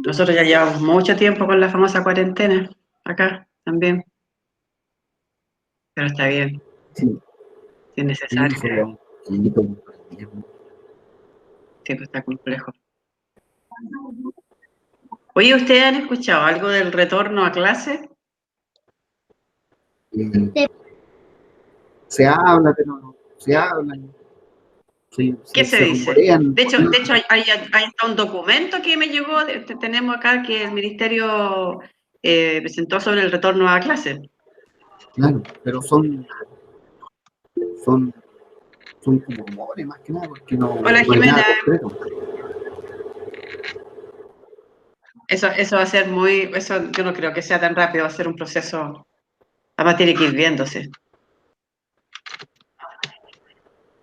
Nosotros ya llevamos mucho tiempo con la famosa cuarentena, acá también, pero está bien, Sí, si es sí, necesario, nosotros vamos poquito, siempre está complejo. Oye, ¿ustedes han escuchado algo del retorno a clase? eh, se habla, pero no, se habla, ¿Qué se se dice? rumorean De hecho políticas, hay hasta un documento que me llegó, tenemos acá que el Ministerio presentó sobre el retorno a clase. claro, pero son, son como rumores más que nada, porque Hola no hay nada Jimena, concreto. eso va a ser muy, eso yo no creo que sea tan rápido, va a ser un proceso, además tiene que ir viéndose.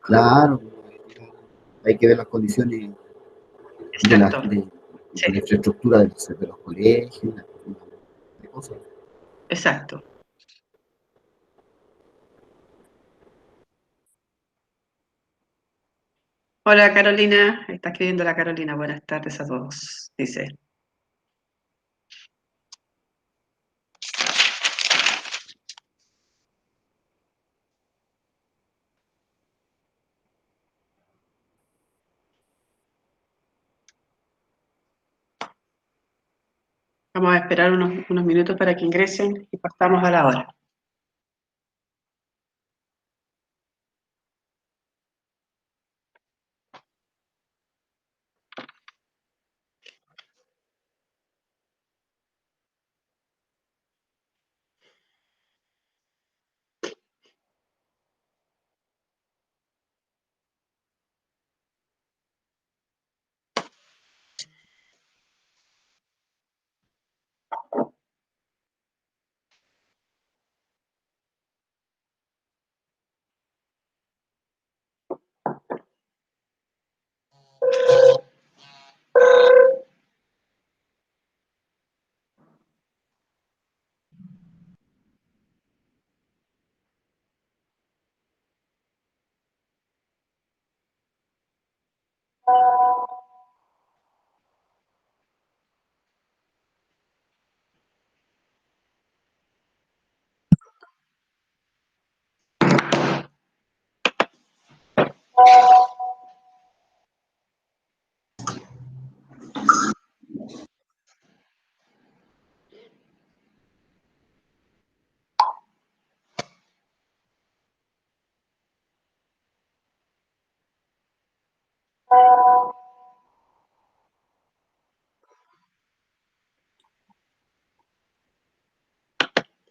Claro, hay que ver las condiciones de Exacto, sí, de la infraestructura de los colegios, de cosas. exacto. Hola Carolina, está escribiendo la Carolina, buenas tardes a todos, dice. Vamos a esperar unos minutos para que ingresen y partamos a la hora.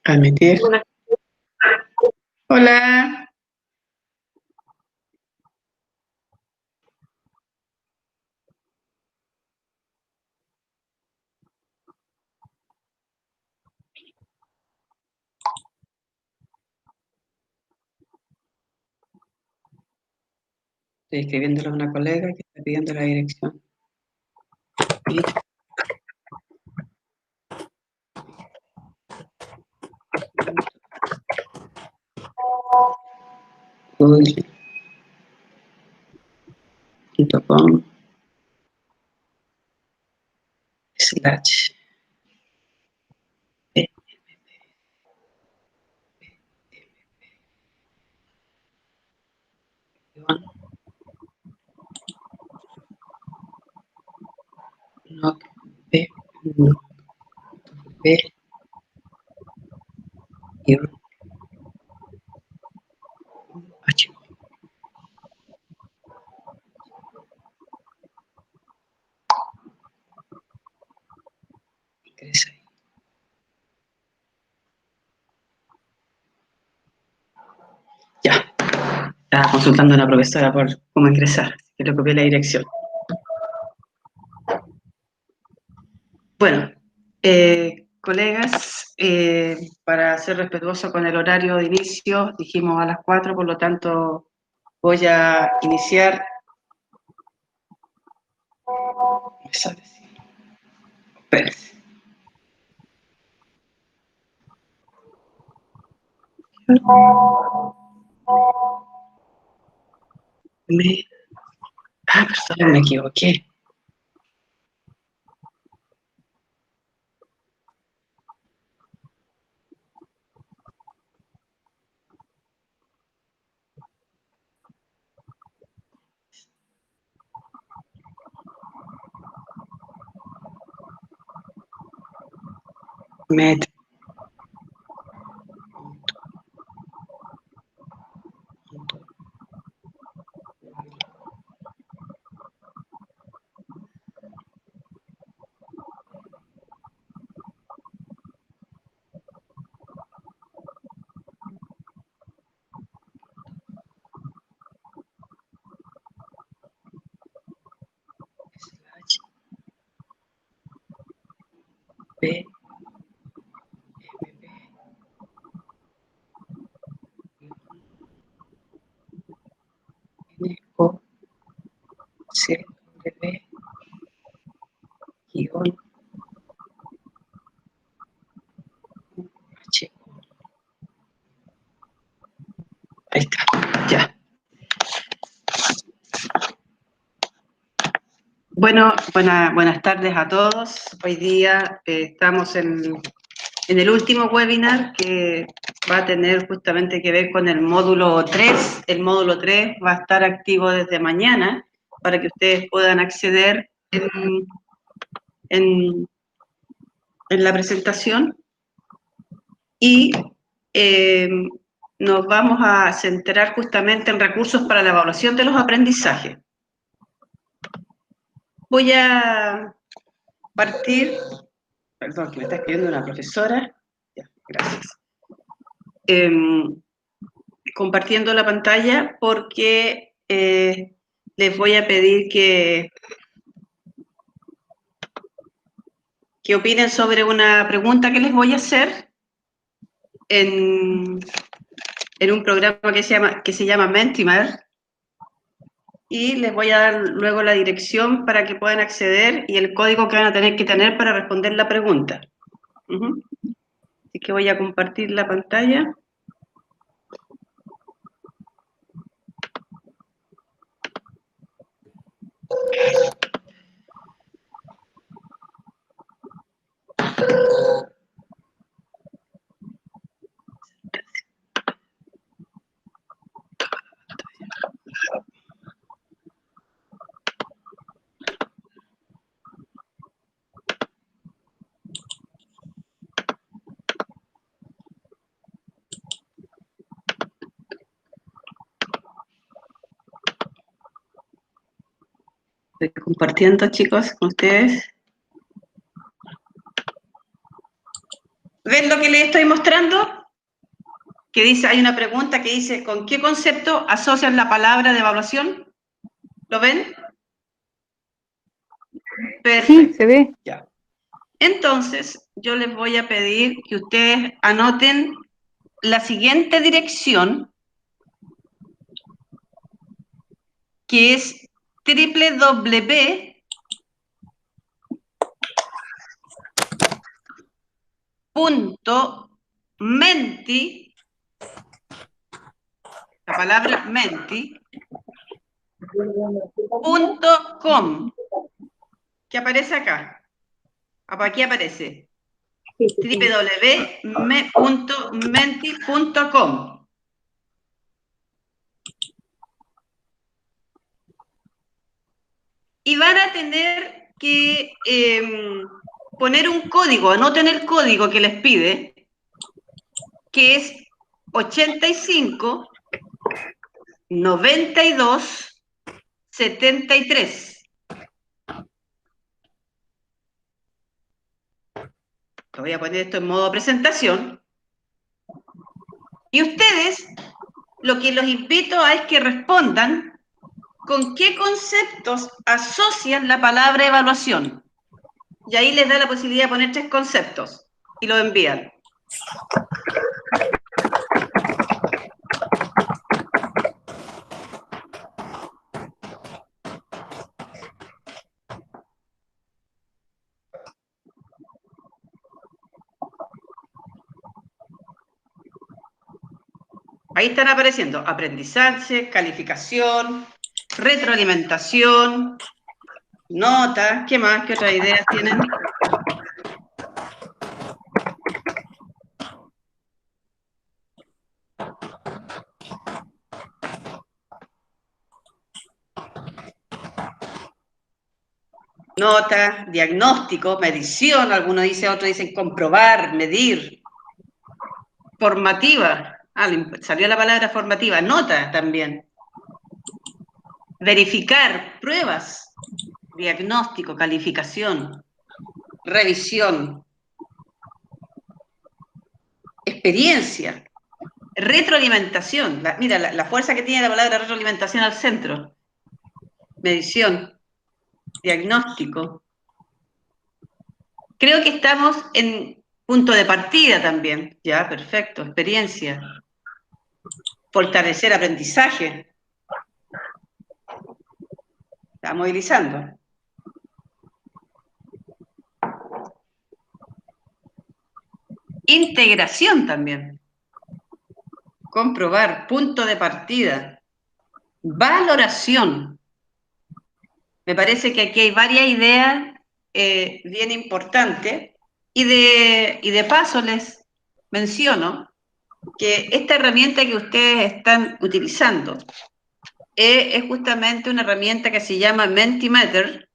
Admitir. Hola. Estoy escribiéndole a una colega que está pidiendo la dirección. Google.com slash no p p h. Ingresa ahí. Ya. Estaba consultando a una profesora por cómo ingresar, que le copié la dirección. Bueno, colegas, para ser respetuoso con el horario de inicio, dijimos a las 4, por lo tanto voy a iniciar. Espérense. Perdón, me equivoqué. Metro. P, N, O, C, W, guión, H. Ahí está, ya. Bueno, buenas tardes a todos. Hoy día estamos en el último webinar que va a tener justamente que ver con el módulo 3. El módulo 3 va a estar activo desde mañana para que ustedes puedan acceder en la presentación. Y nos vamos a centrar justamente en recursos para la evaluación de los aprendizajes. Voy a partir, perdón, que me está escribiendo una profesora. Ya, gracias. Compartiendo la pantalla porque les voy a pedir que opinen sobre una pregunta que les voy a hacer en un programa que se llama Mentimeter, y les voy a dar luego la dirección para que puedan acceder y el código que van a tener que tener para responder la pregunta. Así que voy a compartir la pantalla. Estoy compartiendo, chicos, con ustedes. ¿Ven lo que les estoy mostrando? Que dice, hay una pregunta que dice, ¿con qué concepto asocian la palabra de evaluación? ¿Lo ven? Perfecto. Sí, se ve. Ya. Entonces, yo les voy a pedir que ustedes anoten la siguiente dirección, que es www.menti, la palabra menti.com, que aparece acá. Aquí aparece www.menti.com. Y van a tener que poner un código, anoten el código que les pide, que es 85 92 73. Voy a poner esto en modo presentación. Y ustedes, lo que los invito a es que respondan con qué conceptos asocian la palabra evaluación. Y ahí les da la posibilidad de poner 3 conceptos y lo envían. Ahí están apareciendo aprendizaje, calificación, retroalimentación, notas. ¿Qué más? ¿Qué otras ideas tienen? nota, diagnóstico, medición, algunos dicen, otros dicen comprobar, medir, formativa, salió la palabra formativa, nota también, verificar, pruebas, diagnóstico, calificación, revisión, experiencia, retroalimentación. Mira, la fuerza que tiene la palabra retroalimentación al centro. Medición, diagnóstico. Creo que estamos en punto de partida también. Ya, perfecto. Experiencia. Fortalecer aprendizaje. Está movilizando. Integración también. Comprobar, punto de partida. Valoración. Me parece que aquí hay varias ideas bien importantes y de paso les menciono que esta herramienta que ustedes están utilizando es justamente una herramienta que se llama Mentimeter,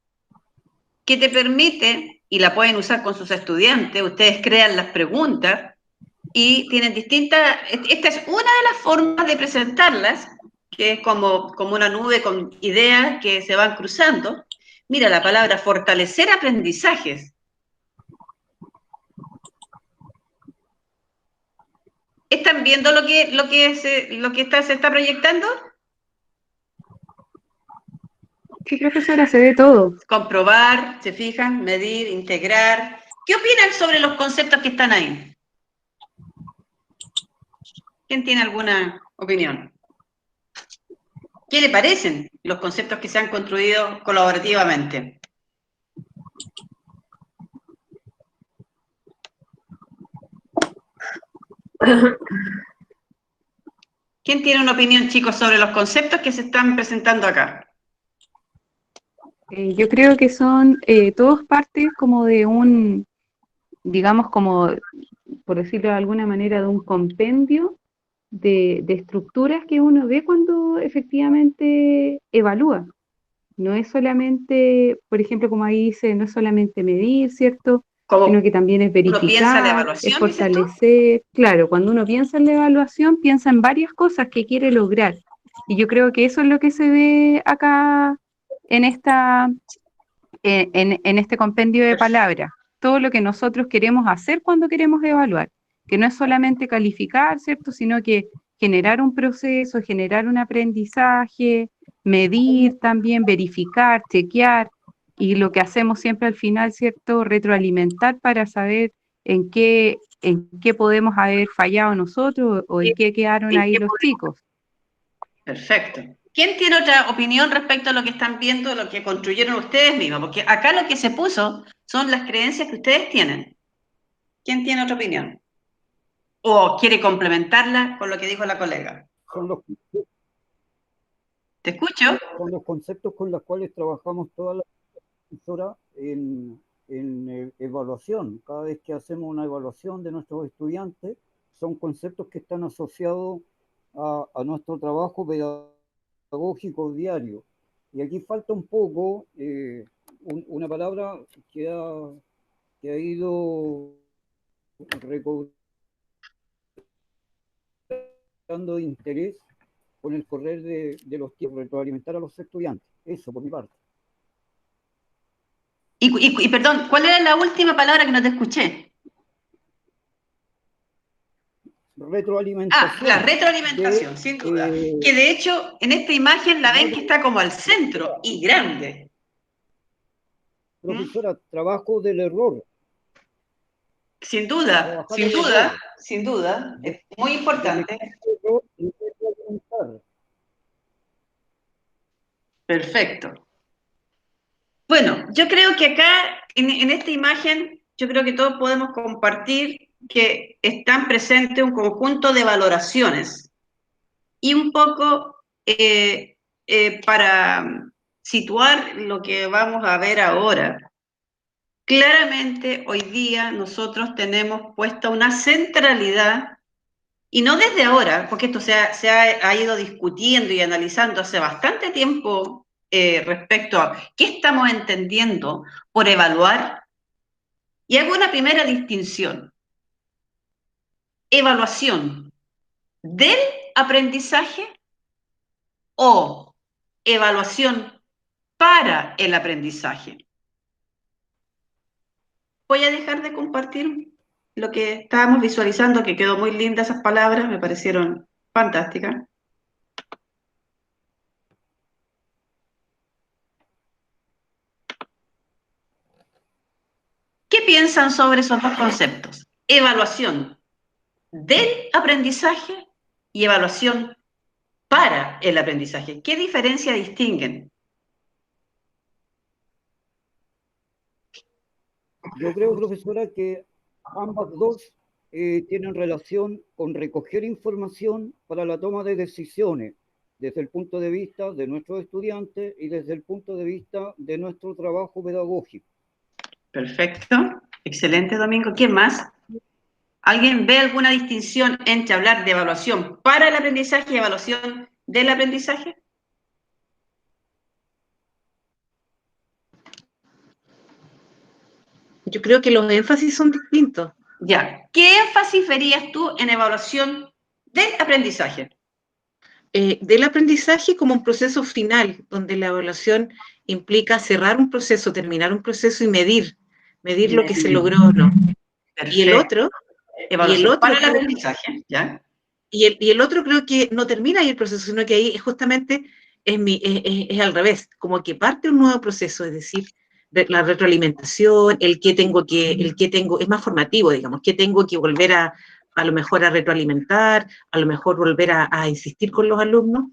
que te permite, y la pueden usar con sus estudiantes, ustedes crean las preguntas y tienen distintas, esta es una de las formas de presentarlas, que es como una nube con ideas que se van cruzando. Mira, la palabra fortalecer aprendizajes. ¿Están viendo lo que se está proyectando? Sí, profesora, se ve todo. Comprobar, se fijan, medir, integrar. ¿Qué opinan sobre los conceptos que están ahí? ¿Quién tiene alguna opinión? ¿Qué le parecen los conceptos que se han construido colaborativamente? ¿Quién tiene una opinión, chicos, sobre los conceptos que se están presentando acá? Yo creo que son todos partes como de un, digamos, como, por decirlo de alguna manera, de un compendio de estructuras que uno ve cuando efectivamente evalúa. No es solamente, por ejemplo, como ahí dice, no es solamente medir, ¿cierto? Sino Como que también es uno piensa en la verificar, es evaluación, dices tú. fortalecer. Claro, cuando uno piensa en la evaluación, piensa en varias cosas que quiere lograr. Y yo creo que eso es lo que se ve acá en en este compendio de palabras. Todo lo que nosotros queremos hacer cuando queremos evaluar. Que no es solamente calificar, ¿cierto? Sino que generar un proceso, generar un aprendizaje, medir también, verificar, chequear, y lo que hacemos siempre al final, ¿cierto? Retroalimentar para saber en qué podemos haber fallado nosotros o en qué quedaron ahí los chicos. Perfecto. ¿Quién tiene otra opinión respecto a lo que están viendo, lo que construyeron ustedes mismos? Porque acá lo que se puso son las creencias que ustedes tienen. ¿Quién tiene otra opinión? ¿O quiere complementarla con lo que dijo la colega? Son los, ¿Te escucho? son los conceptos con los cuales trabajamos toda la profesora en evaluación. Cada vez que hacemos una evaluación de nuestros estudiantes, son conceptos que están asociados a nuestro trabajo pedagógico diario. Y aquí falta un poco una palabra que ha ido recobrando interés con el correr de los tiempos, retroalimentar a los estudiantes. Eso por mi parte. Y perdón, ¿cuál era la última palabra que no te escuché? Retroalimentación. La retroalimentación, sin duda. Que de hecho, en esta imagen la ven que está como al centro y grande. Profesora, trabajo del error. Sin duda, sin duda, sin duda. Es muy importante. Perfecto. Bueno, yo creo que acá, en esta imagen, yo creo que todos podemos compartir que están presentes un conjunto de valoraciones y un poco para situar lo que vamos a ver ahora. Claramente hoy día nosotros tenemos puesta una centralidad, y no desde ahora, porque esto ha ido discutiendo y analizando hace bastante tiempo respecto a qué estamos entendiendo por evaluar, y hago una primera distinción. Evaluación del aprendizaje o evaluación para el aprendizaje. Voy a dejar de compartir lo que estábamos visualizando, que quedó muy linda esas palabras, me parecieron fantásticas. ¿Qué piensan sobre esos dos conceptos? Evaluación del aprendizaje y evaluación para el aprendizaje. ¿Qué diferencia distinguen? Yo creo, profesora, que ambas dos tienen relación con recoger información para la toma de decisiones desde el punto de vista de nuestros estudiantes y desde el punto de vista de nuestro trabajo pedagógico. Perfecto. Excelente, Domingo. ¿Quién más? ¿Alguien ve alguna distinción entre hablar de evaluación para el aprendizaje y evaluación del aprendizaje? Yo creo que los énfasis son distintos. Ya. ¿Qué énfasis verías tú en evaluación del aprendizaje? Del aprendizaje como un proceso final, donde la evaluación implica cerrar un proceso, terminar un proceso y medir lo que se logró o no. Perfecto. Y el otro, evaluación para el aprendizaje, ¿ya? Y el otro creo que no termina ahí el proceso, sino que ahí justamente es al revés, como que parte un nuevo proceso, es decir, la retroalimentación, el que tengo, es más formativo, digamos, que tengo que volver a lo mejor a retroalimentar, a lo mejor volver a insistir con los alumnos.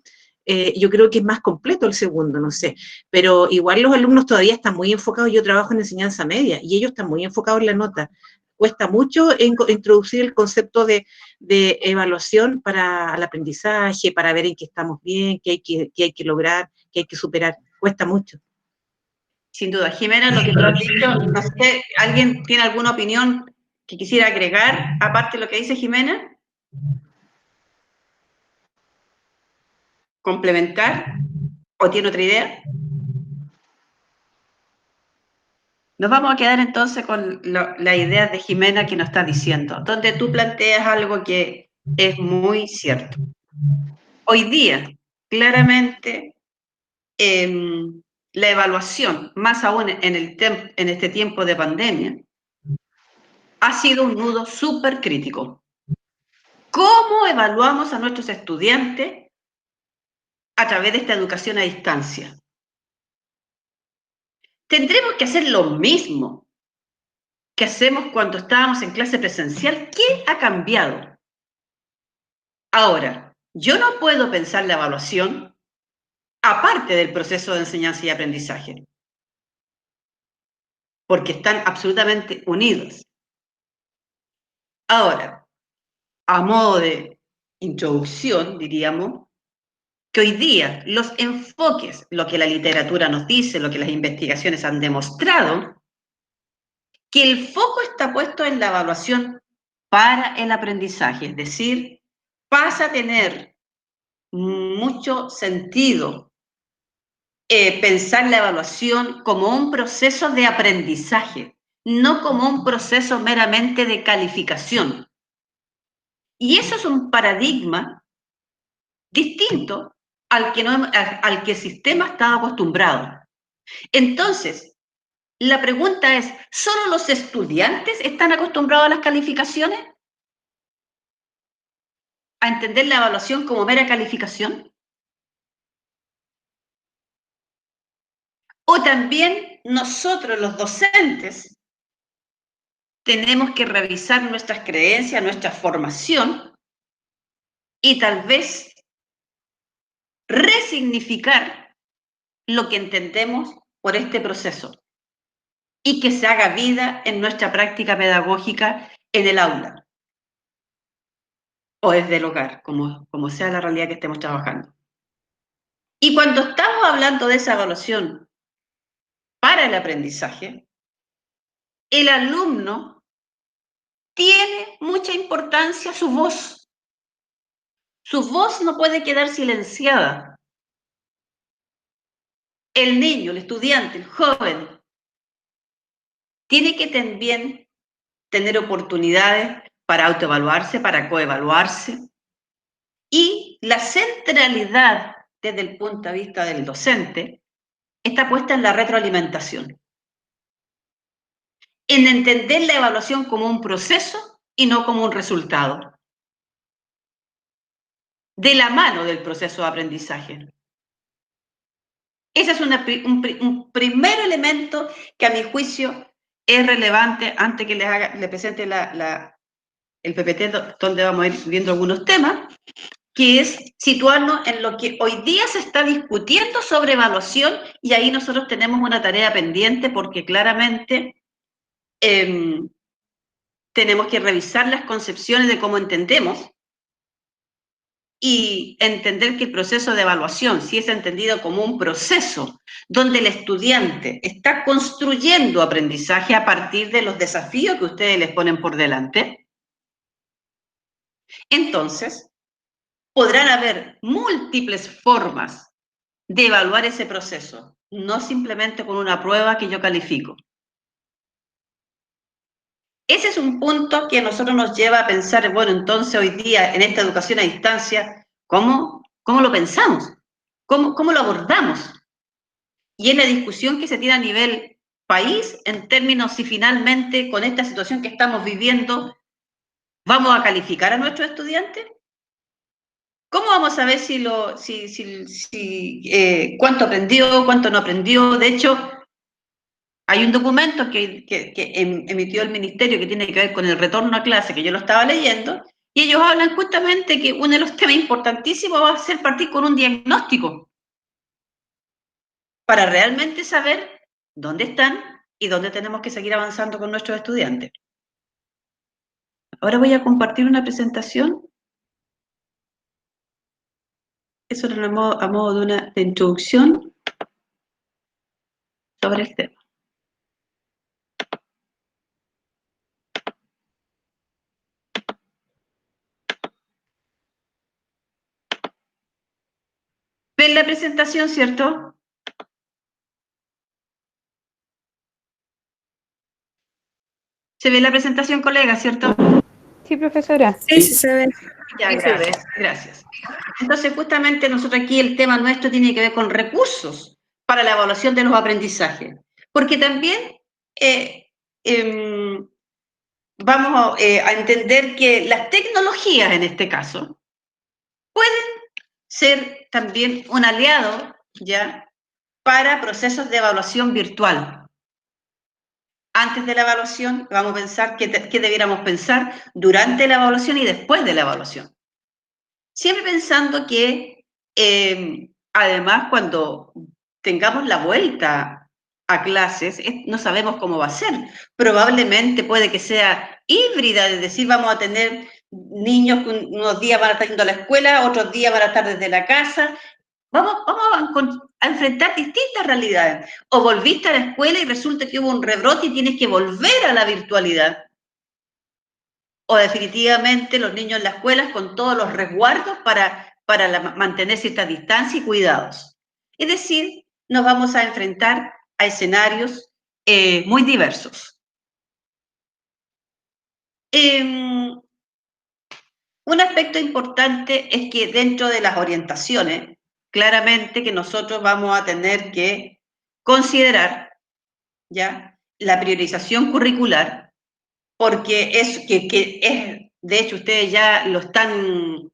Yo creo que es más completo el segundo, no sé, pero igual los alumnos todavía están muy enfocados, yo trabajo en enseñanza media, y ellos están muy enfocados en la nota. Cuesta mucho introducir el concepto de evaluación para el aprendizaje, para ver en qué estamos bien, qué hay que lograr, qué hay que superar. Cuesta mucho. Sin duda. Jimena, lo que tú has dicho, no sé, ¿alguien tiene alguna opinión que quisiera agregar, aparte de lo que dice Jimena? ¿Complementar? ¿O tiene otra idea? Nos vamos a quedar entonces con la idea de Jimena que nos está diciendo, donde tú planteas algo que es muy cierto. Hoy día, claramente, la evaluación, más aún en este tiempo de pandemia, ha sido un nudo súper crítico. ¿Cómo evaluamos a nuestros estudiantes a través de esta educación a distancia? Tendremos que hacer lo mismo que hacemos cuando estábamos en clase presencial. ¿Qué ha cambiado? Ahora, yo no puedo pensar la evaluación aparte del proceso de enseñanza y aprendizaje, porque están absolutamente unidos. Ahora, a modo de introducción, diríamos, que hoy día los enfoques, lo que la literatura nos dice, lo que las investigaciones han demostrado, que el foco está puesto en la evaluación para el aprendizaje, es decir, pasa a tener mucho sentido pensar la evaluación como un proceso de aprendizaje, no como un proceso meramente de calificación. Y eso es un paradigma distinto al que el sistema estaba acostumbrado. Entonces, la pregunta es, ¿solo los estudiantes están acostumbrados a las calificaciones? ¿A entender la evaluación como mera calificación? ¿O también nosotros, los docentes, tenemos que revisar nuestras creencias, nuestra formación y tal vez resignificar lo que entendemos por este proceso y que se haga vida en nuestra práctica pedagógica en el aula o desde el hogar, como sea la realidad que estemos trabajando? Y cuando estamos hablando de esa evaluación para el aprendizaje, el alumno tiene mucha importancia su voz. Su voz no puede quedar silenciada. el niño, el estudiante, el joven, tiene que también tener oportunidades para autoevaluarse, para coevaluarse. Y la centralidad desde el punto de vista del docente está puesta en la retroalimentación, en entender la evaluación como un proceso y no como un resultado, de la mano del proceso de aprendizaje. Ese es un primer elemento que a mi juicio es relevante antes que les presente el PPT, donde vamos a ir viendo algunos temas, que es situarnos en lo que hoy día se está discutiendo sobre evaluación, y ahí nosotros tenemos una tarea pendiente porque claramente tenemos que revisar las concepciones de cómo entendemos y entender que el proceso de evaluación, si es entendido como un proceso donde el estudiante está construyendo aprendizaje a partir de los desafíos que ustedes les ponen por delante, entonces podrán haber múltiples formas de evaluar ese proceso, no simplemente con una prueba que yo califico. Ese es un punto que a nosotros nos lleva a pensar, bueno, entonces hoy día en esta educación a distancia, ¿cómo lo pensamos? ¿Cómo lo abordamos? Y es la discusión que se tiene a nivel país en términos si finalmente con esta situación que estamos viviendo vamos a calificar a nuestros estudiantes. ¿Cómo vamos a ver cuánto aprendió, cuánto no aprendió? De hecho, hay un documento que emitió el ministerio que tiene que ver con el retorno a clase, que yo lo estaba leyendo, y ellos hablan justamente que uno de los temas importantísimos va a ser partir con un diagnóstico para realmente saber dónde están y dónde tenemos que seguir avanzando con nuestros estudiantes. Ahora voy a compartir una presentación. Eso era a modo de una introducción sobre el tema. ¿Ven la presentación, cierto? ¿Se ve la presentación, colega, cierto? Sí, profesora. Sí, sí se ve. Ya, Sí, se ve. gracias. Entonces, justamente nosotros aquí el tema nuestro tiene que ver con recursos para la evaluación de los aprendizajes, porque también vamos a entender que las tecnologías, en este caso, pueden ser también un aliado, ¿ya?, para procesos de evaluación virtual. Antes de la evaluación, vamos a pensar qué debiéramos pensar durante la evaluación y después de la evaluación. Siempre pensando que, además, cuando tengamos la vuelta a clases, no sabemos cómo va a ser. Probablemente puede que sea híbrida, es decir, vamos a tener niños que unos días van a estar yendo a la escuela, otros días van a estar desde la casa. Vamos a enfrentar distintas realidades. O volviste a la escuela y resulta que hubo un rebrote y tienes que volver a la virtualidad. O definitivamente los niños en las escuelas con todos los resguardos para mantener cierta distancia y cuidados. Es decir, nos vamos a enfrentar a escenarios muy diversos. Un aspecto importante es que dentro de las orientaciones, claramente que nosotros vamos a tener que considerar, ¿ya?, la priorización curricular, porque es de hecho, ustedes ya lo están,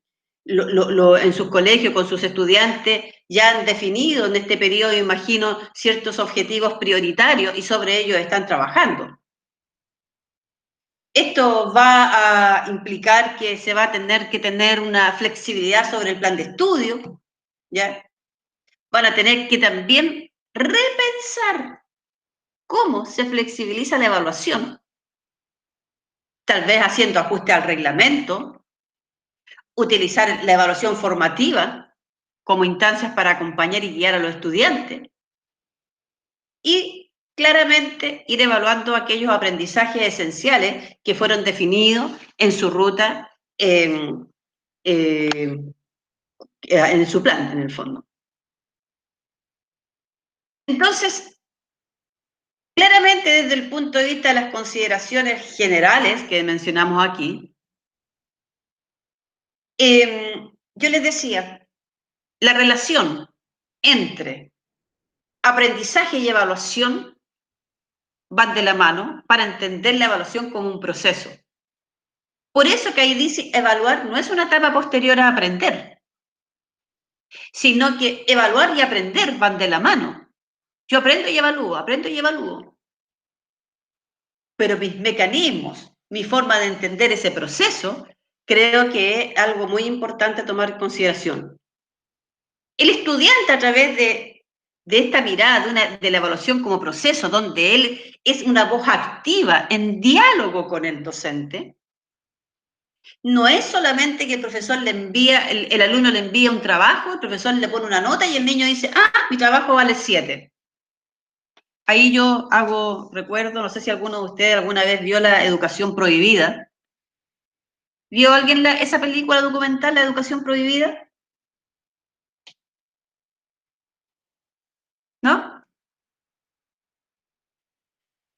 en sus colegios, con sus estudiantes, ya han definido en este periodo, imagino, ciertos objetivos prioritarios y sobre ellos están trabajando. Esto va a implicar que se va a tener que tener una flexibilidad sobre el plan de estudio, ¿ya? Van a tener que también repensar cómo se flexibiliza la evaluación, tal vez haciendo ajuste al reglamento, utilizar la evaluación formativa como instancias para acompañar y guiar a los estudiantes y claramente ir evaluando aquellos aprendizajes esenciales que fueron definidos en su ruta, en su plan, en el fondo. Entonces, claramente desde el punto de vista de las consideraciones generales que mencionamos aquí, yo les decía, la relación entre aprendizaje y evaluación van de la mano para entender la evaluación como un proceso. Por eso que ahí dice, evaluar no es una etapa posterior a aprender, sino que evaluar y aprender van de la mano. Yo aprendo y evalúo, aprendo y evalúo. Pero mis mecanismos, mi forma de entender ese proceso, creo que es algo muy importante a tomar en consideración. El estudiante, a través de esta mirada, de la evaluación como proceso, donde él es una voz activa en diálogo con el docente, no es solamente que el profesor le envía, el alumno le envía un trabajo, el profesor le pone una nota y el niño dice, mi trabajo vale 7. Ahí yo recuerdo, no sé si alguno de ustedes alguna vez vio La Educación Prohibida. ¿Vio alguien esa película documental, La Educación Prohibida? ¿No?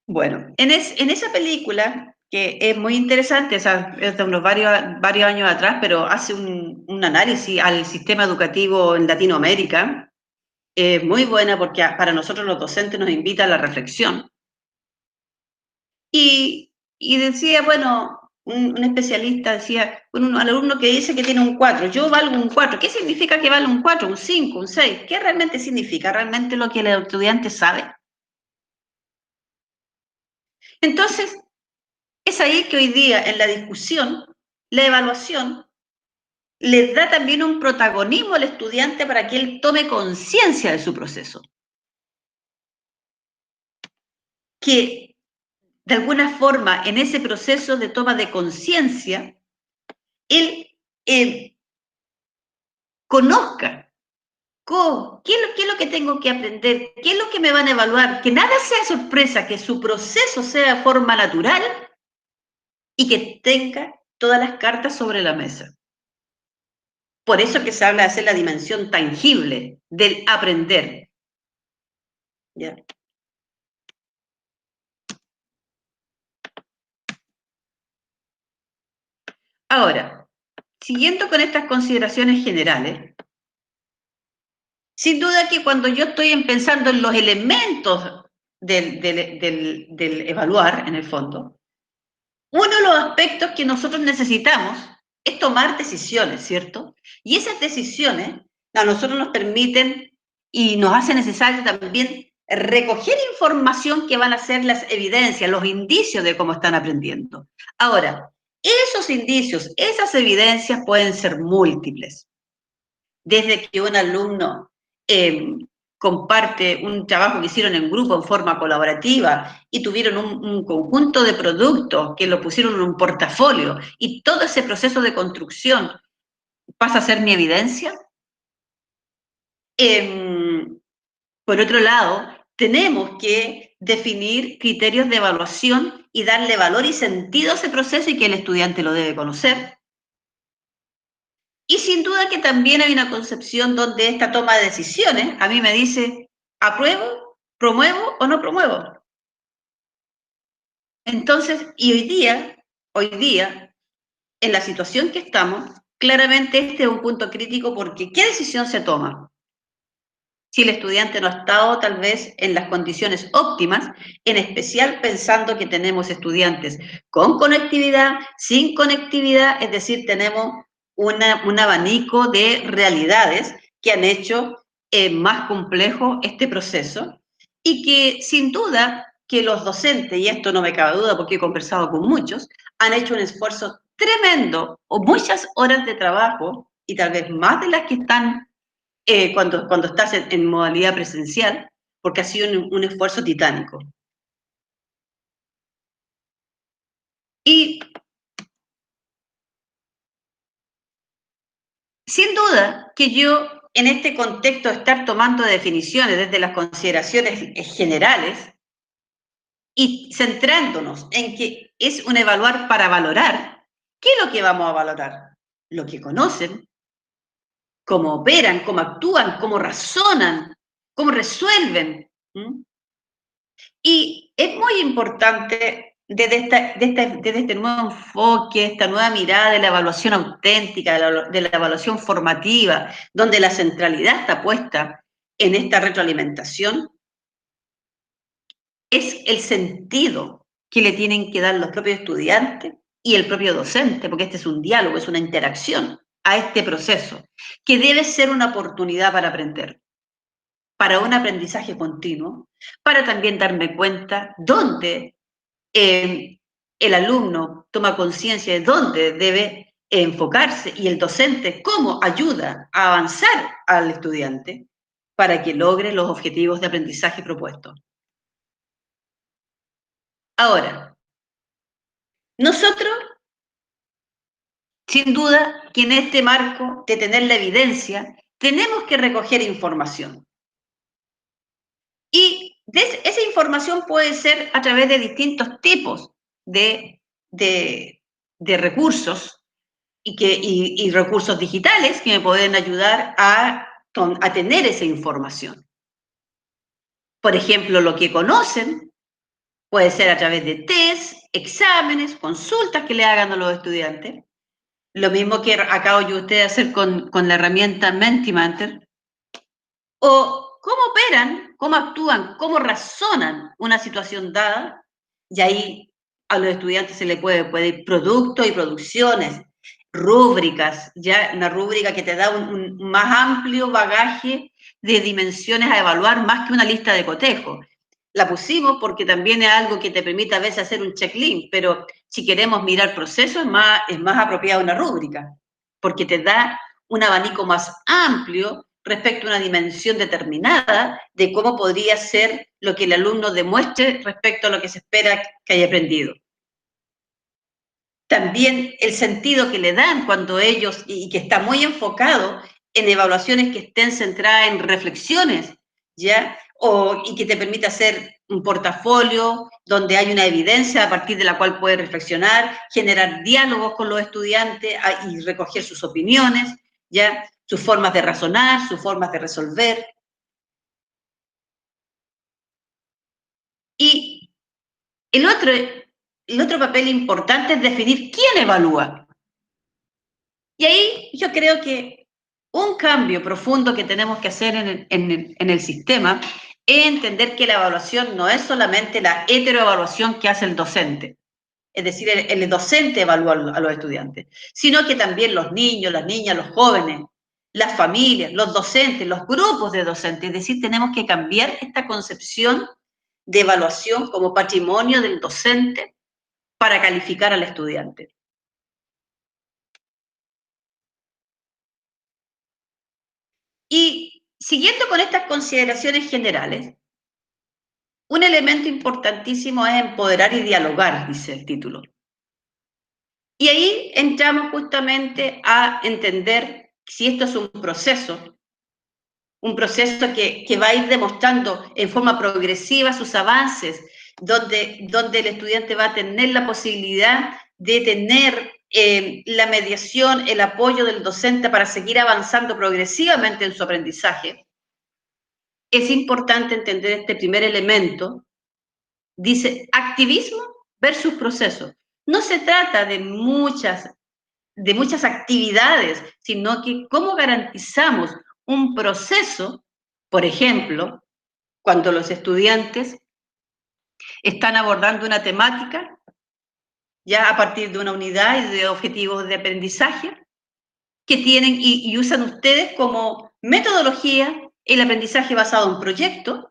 Bueno, en esa película, que es muy interesante, o sea, es de unos varios años atrás, pero hace un análisis al sistema educativo en Latinoamérica, muy buena porque para nosotros los docentes nos invita a la reflexión. Y decía, bueno, un especialista decía, bueno, un alumno que dice que tiene un 4, yo valgo un 4, ¿qué significa que vale un 4, un 5, un 6? ¿Qué realmente significa? ¿Realmente lo que el estudiante sabe? Entonces, es ahí que hoy día en la discusión, la evaluación le da también un protagonismo al estudiante para que él tome conciencia de su proceso. Que de alguna forma en ese proceso de toma de conciencia, él conozca qué es lo que tengo que aprender, qué es lo que me van a evaluar, que nada sea sorpresa, que su proceso sea de forma natural y que tenga todas las cartas sobre la mesa. Por eso que se habla de hacer la dimensión tangible del aprender. ¿Ya? Ahora, siguiendo con estas consideraciones generales, sin duda que cuando yo estoy pensando en los elementos del evaluar, en el fondo, uno de los aspectos que nosotros necesitamos es tomar decisiones, ¿cierto? Y esas decisiones a nosotros nos permiten y nos hace necesario también recoger información que van a ser las evidencias, los indicios de cómo están aprendiendo. Ahora, esos indicios, esas evidencias pueden ser múltiples. Desde que un alumno comparte un trabajo que hicieron en grupo en forma colaborativa y tuvieron un conjunto de productos que lo pusieron en un portafolio y todo ese proceso de construcción pasa a ser mi evidencia. Por otro lado, tenemos que definir criterios de evaluación y darle valor y sentido a ese proceso y que el estudiante lo debe conocer. Y sin duda que también hay una concepción donde esta toma de decisiones a mí me dice, ¿apruebo, promuevo o no promuevo? Entonces, y hoy día, en la situación que estamos, claramente este es un punto crítico porque ¿qué decisión se toma? Si el estudiante no ha estado tal vez en las condiciones óptimas, en especial pensando que tenemos estudiantes con conectividad, sin conectividad, es decir, tenemos un abanico de realidades que han hecho más complejo este proceso y que sin duda que los docentes, y esto no me cabe duda porque he conversado con muchos, han hecho un esfuerzo tremendo o muchas horas de trabajo y tal vez más de las que están cuando estás en modalidad presencial, porque ha sido un esfuerzo titánico. Y sin duda que yo, en este contexto de estar tomando definiciones desde las consideraciones generales y centrándonos en que es un evaluar para valorar, ¿qué es lo que vamos a valorar? Lo que conocen, cómo operan, cómo actúan, cómo razonan, cómo resuelven, ¿Mm? Y es muy importante desde este nuevo enfoque, esta nueva mirada de la evaluación auténtica, de la evaluación formativa, donde la centralidad está puesta en esta retroalimentación, es el sentido que le tienen que dar los propios estudiantes y el propio docente, porque este es un diálogo, es una interacción a este proceso, que debe ser una oportunidad para aprender, para un aprendizaje continuo, para también darme cuenta dónde el alumno toma conciencia de dónde debe enfocarse y el docente cómo ayuda a avanzar al estudiante para que logre los objetivos de aprendizaje propuestos. Ahora, nosotros, sin duda, que en este marco de tener la evidencia, tenemos que recoger información. Y esa información puede ser a través de distintos tipos de recursos y recursos digitales que me pueden ayudar a tener esa información. Por ejemplo, lo que conocen puede ser a través de test, exámenes, consultas que le hagan a los estudiantes. Lo mismo que acabo yo usted de hacer con la herramienta Mentimeter. O cómo operan, cómo actúan, cómo razonan una situación dada. Y ahí a los estudiantes se les puede pedir productos y producciones, rúbricas, ya una rúbrica que te da un más amplio bagaje de dimensiones a evaluar más que una lista de cotejo. La pusimos porque también es algo que te permite a veces hacer un checklist, pero si queremos mirar procesos es más apropiada una rúbrica, porque te da un abanico más amplio respecto a una dimensión determinada de cómo podría ser lo que el alumno demuestre respecto a lo que se espera que haya aprendido. También el sentido que le dan cuando ellos, y que está muy enfocado en evaluaciones que estén centradas en reflexiones, ¿ya? Y que te permita hacer un portafolio donde hay una evidencia a partir de la cual puedes reflexionar, generar diálogos con los estudiantes y recoger sus opiniones, ¿ya? Sus formas de razonar, sus formas de resolver. Y el otro papel importante es definir quién evalúa. Y ahí yo creo que un cambio profundo que tenemos que hacer en el sistema es entender que la evaluación no es solamente la heteroevaluación que hace el docente, es decir, el docente evalúa a los estudiantes, sino que también los niños, las niñas, los jóvenes, las familias, los docentes, los grupos de docentes. Es decir, tenemos que cambiar esta concepción de evaluación como patrimonio del docente para calificar al estudiante. Y siguiendo con estas consideraciones generales, un elemento importantísimo es empoderar y dialogar, dice el título. Y ahí entramos justamente a entender si esto es un proceso que va a ir demostrando en forma progresiva sus avances, donde el estudiante va a tener la posibilidad de tener la mediación, el apoyo del docente para seguir avanzando progresivamente en su aprendizaje. Es importante entender este primer elemento. Dice, activismo versus proceso. No se trata de muchas actividades, sino que cómo garantizamos un proceso, por ejemplo, cuando los estudiantes están abordando una temática, ya a partir de una unidad y de objetivos de aprendizaje, que tienen y usan ustedes como metodología el aprendizaje basado en proyectos,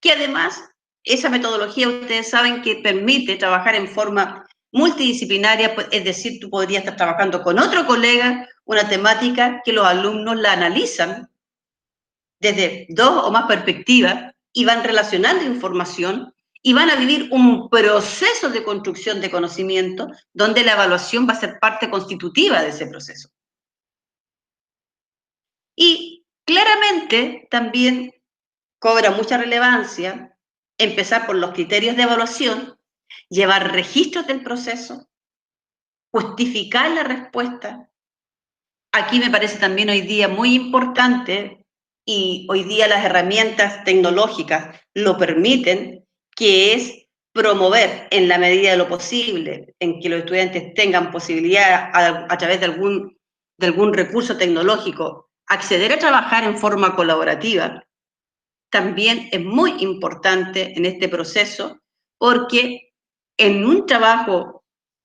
que además esa metodología ustedes saben que permite trabajar en forma multidisciplinaria, es decir, tú podrías estar trabajando con otro colega una temática que los alumnos la analizan desde 2 o más perspectivas y van relacionando información y van a vivir un proceso de construcción de conocimiento donde la evaluación va a ser parte constitutiva de ese proceso. Y claramente también cobra mucha relevancia empezar por los criterios de evaluación, llevar registros del proceso, justificar la respuesta. Aquí me parece también hoy día muy importante y hoy día las herramientas tecnológicas lo permiten, que es promover en la medida de lo posible en que los estudiantes tengan posibilidad a través de algún recurso tecnológico acceder a trabajar en forma colaborativa. También es muy importante en este proceso porque en un trabajo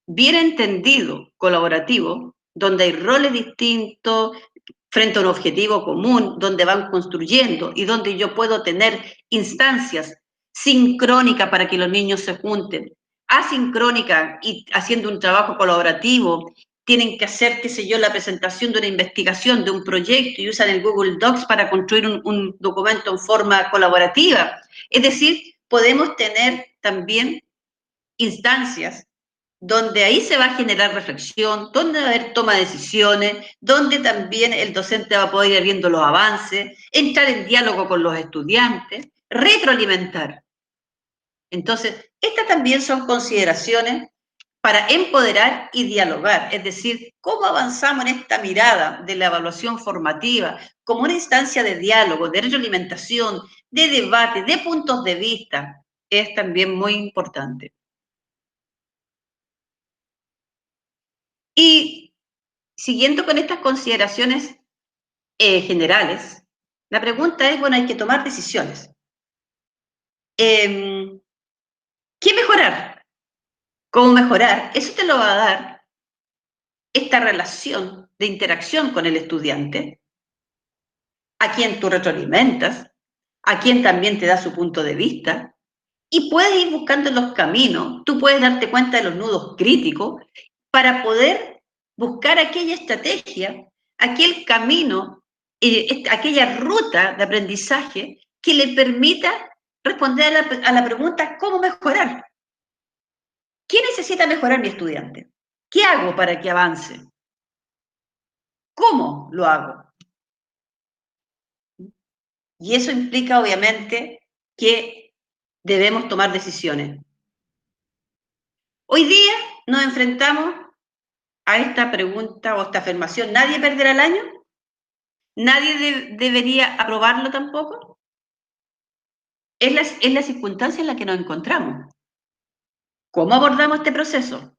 bien entendido, colaborativo, donde hay roles distintos, frente a un objetivo común, donde van construyendo y donde yo puedo tener instancias sincrónicas para que los niños se junten, asincrónicas y haciendo un trabajo colaborativo, tienen que hacer, qué sé yo, la presentación de una investigación, de un proyecto y usan el Google Docs para construir un documento en forma colaborativa. Es decir, podemos tener también instancias donde ahí se va a generar reflexión, donde va a haber toma de decisiones, donde también el docente va a poder ir viendo los avances, entrar en diálogo con los estudiantes, retroalimentar. Entonces, estas también son consideraciones para empoderar y dialogar, es decir, cómo avanzamos en esta mirada de la evaluación formativa como una instancia de diálogo, de retroalimentación, de debate, de puntos de vista, es también muy importante. Y siguiendo con estas consideraciones generales, la pregunta es, bueno, hay que tomar decisiones. ¿Qué mejorar? ¿Cómo mejorar? Eso te lo va a dar esta relación de interacción con el estudiante, a quien tú retroalimentas, a quien también te da su punto de vista, y puedes ir buscando los caminos, tú puedes darte cuenta de los nudos críticos para poder buscar aquella estrategia, aquel camino, aquella ruta de aprendizaje que le permita responder a la pregunta ¿cómo mejorar? ¿Qué necesita mejorar mi estudiante? ¿Qué hago para que avance? ¿Cómo lo hago? Y eso implica, obviamente, que debemos tomar decisiones. Hoy día nos enfrentamos a esta pregunta o esta afirmación: ¿nadie perderá el año? ¿Nadie debería aprobarlo tampoco? Es la circunstancia en la que nos encontramos. ¿Cómo abordamos este proceso?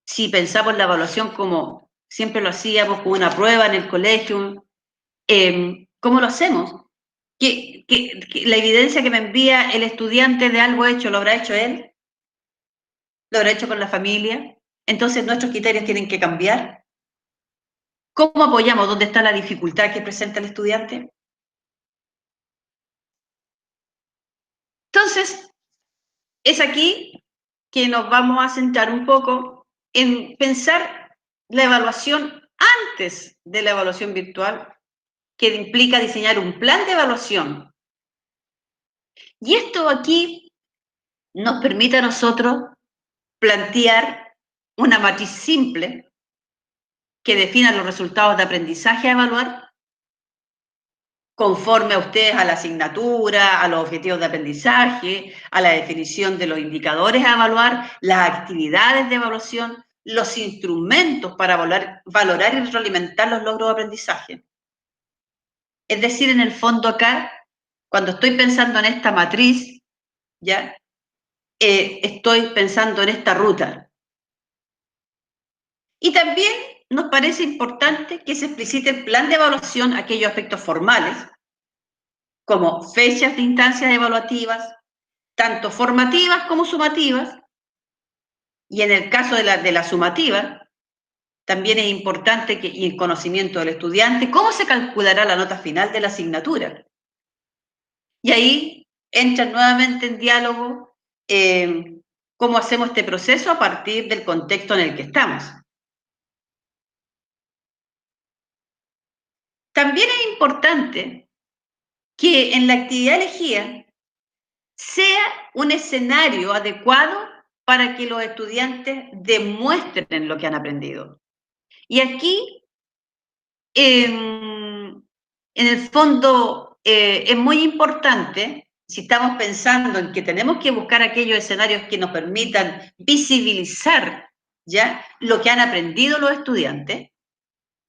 Si pensamos la evaluación como siempre lo hacíamos, con una prueba en el colegio, ¿cómo lo hacemos? ¿Que la evidencia que me envía el estudiante de algo hecho lo habrá hecho él? ¿Lo habrá hecho con la familia? Entonces nuestros criterios tienen que cambiar. ¿Cómo apoyamos? ¿Dónde está la dificultad que presenta el estudiante? Entonces, es aquí que nos vamos a centrar un poco en pensar la evaluación antes de la evaluación virtual, que implica diseñar un plan de evaluación. Y esto aquí nos permite a nosotros plantear una matriz simple que defina los resultados de aprendizaje a evaluar conforme a ustedes a la asignatura, a los objetivos de aprendizaje, a la definición de los indicadores a evaluar, las actividades de evaluación, los instrumentos para valorar y retroalimentar los logros de aprendizaje. Es decir, en el fondo acá, cuando estoy pensando en esta matriz, ¿ya? Estoy pensando en esta ruta. Y también nos parece importante que se explicite el plan de evaluación, aquellos aspectos formales, como fechas de instancias evaluativas, tanto formativas como sumativas, y en el caso de la sumativa, también es importante y el conocimiento del estudiante, cómo se calculará la nota final de la asignatura. Y ahí entran nuevamente en diálogo cómo hacemos este proceso a partir del contexto en el que estamos. También es importante que en la actividad elegida sea un escenario adecuado para que los estudiantes demuestren lo que han aprendido. Y aquí, en el fondo, es muy importante, si estamos pensando en que tenemos que buscar aquellos escenarios que nos permitan visibilizar ya lo que han aprendido los estudiantes,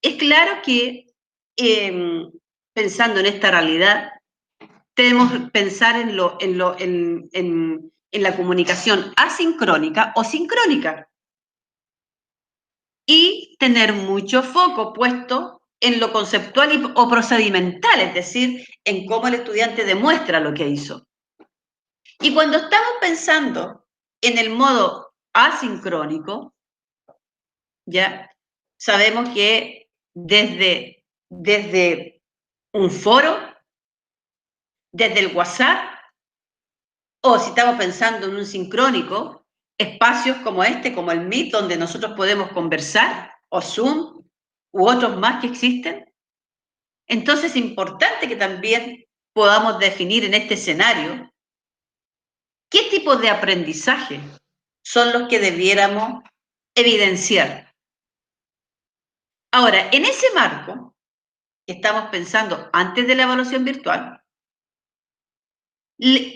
es claro que pensando en esta realidad, debemos pensar en la comunicación asincrónica o sincrónica y tener mucho foco puesto en lo conceptual o procedimental, es decir, en cómo el estudiante demuestra lo que hizo. Y cuando estamos pensando en el modo asincrónico, ya sabemos que desde un foro, desde el WhatsApp, o si estamos pensando en un sincrónico, espacios como este, como el Meet, donde nosotros podemos conversar, o Zoom, u otros más que existen. Entonces es importante que también podamos definir en este escenario qué tipo de aprendizaje son los que debiéramos evidenciar. Ahora, en ese marco que estamos pensando antes de la evaluación virtual,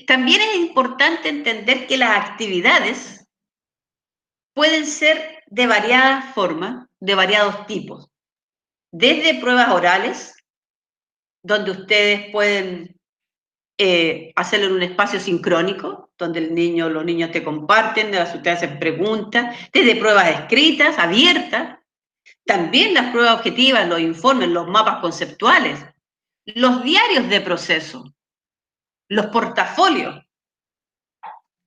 también es importante entender que las actividades pueden ser de variadas formas, de variados tipos. Desde pruebas orales, donde ustedes pueden hacerlo en un espacio sincrónico, donde los niños te comparten, ustedes hacen preguntas, desde pruebas escritas, abiertas, también las pruebas objetivas, los informes, los mapas conceptuales, los diarios de proceso, los portafolios,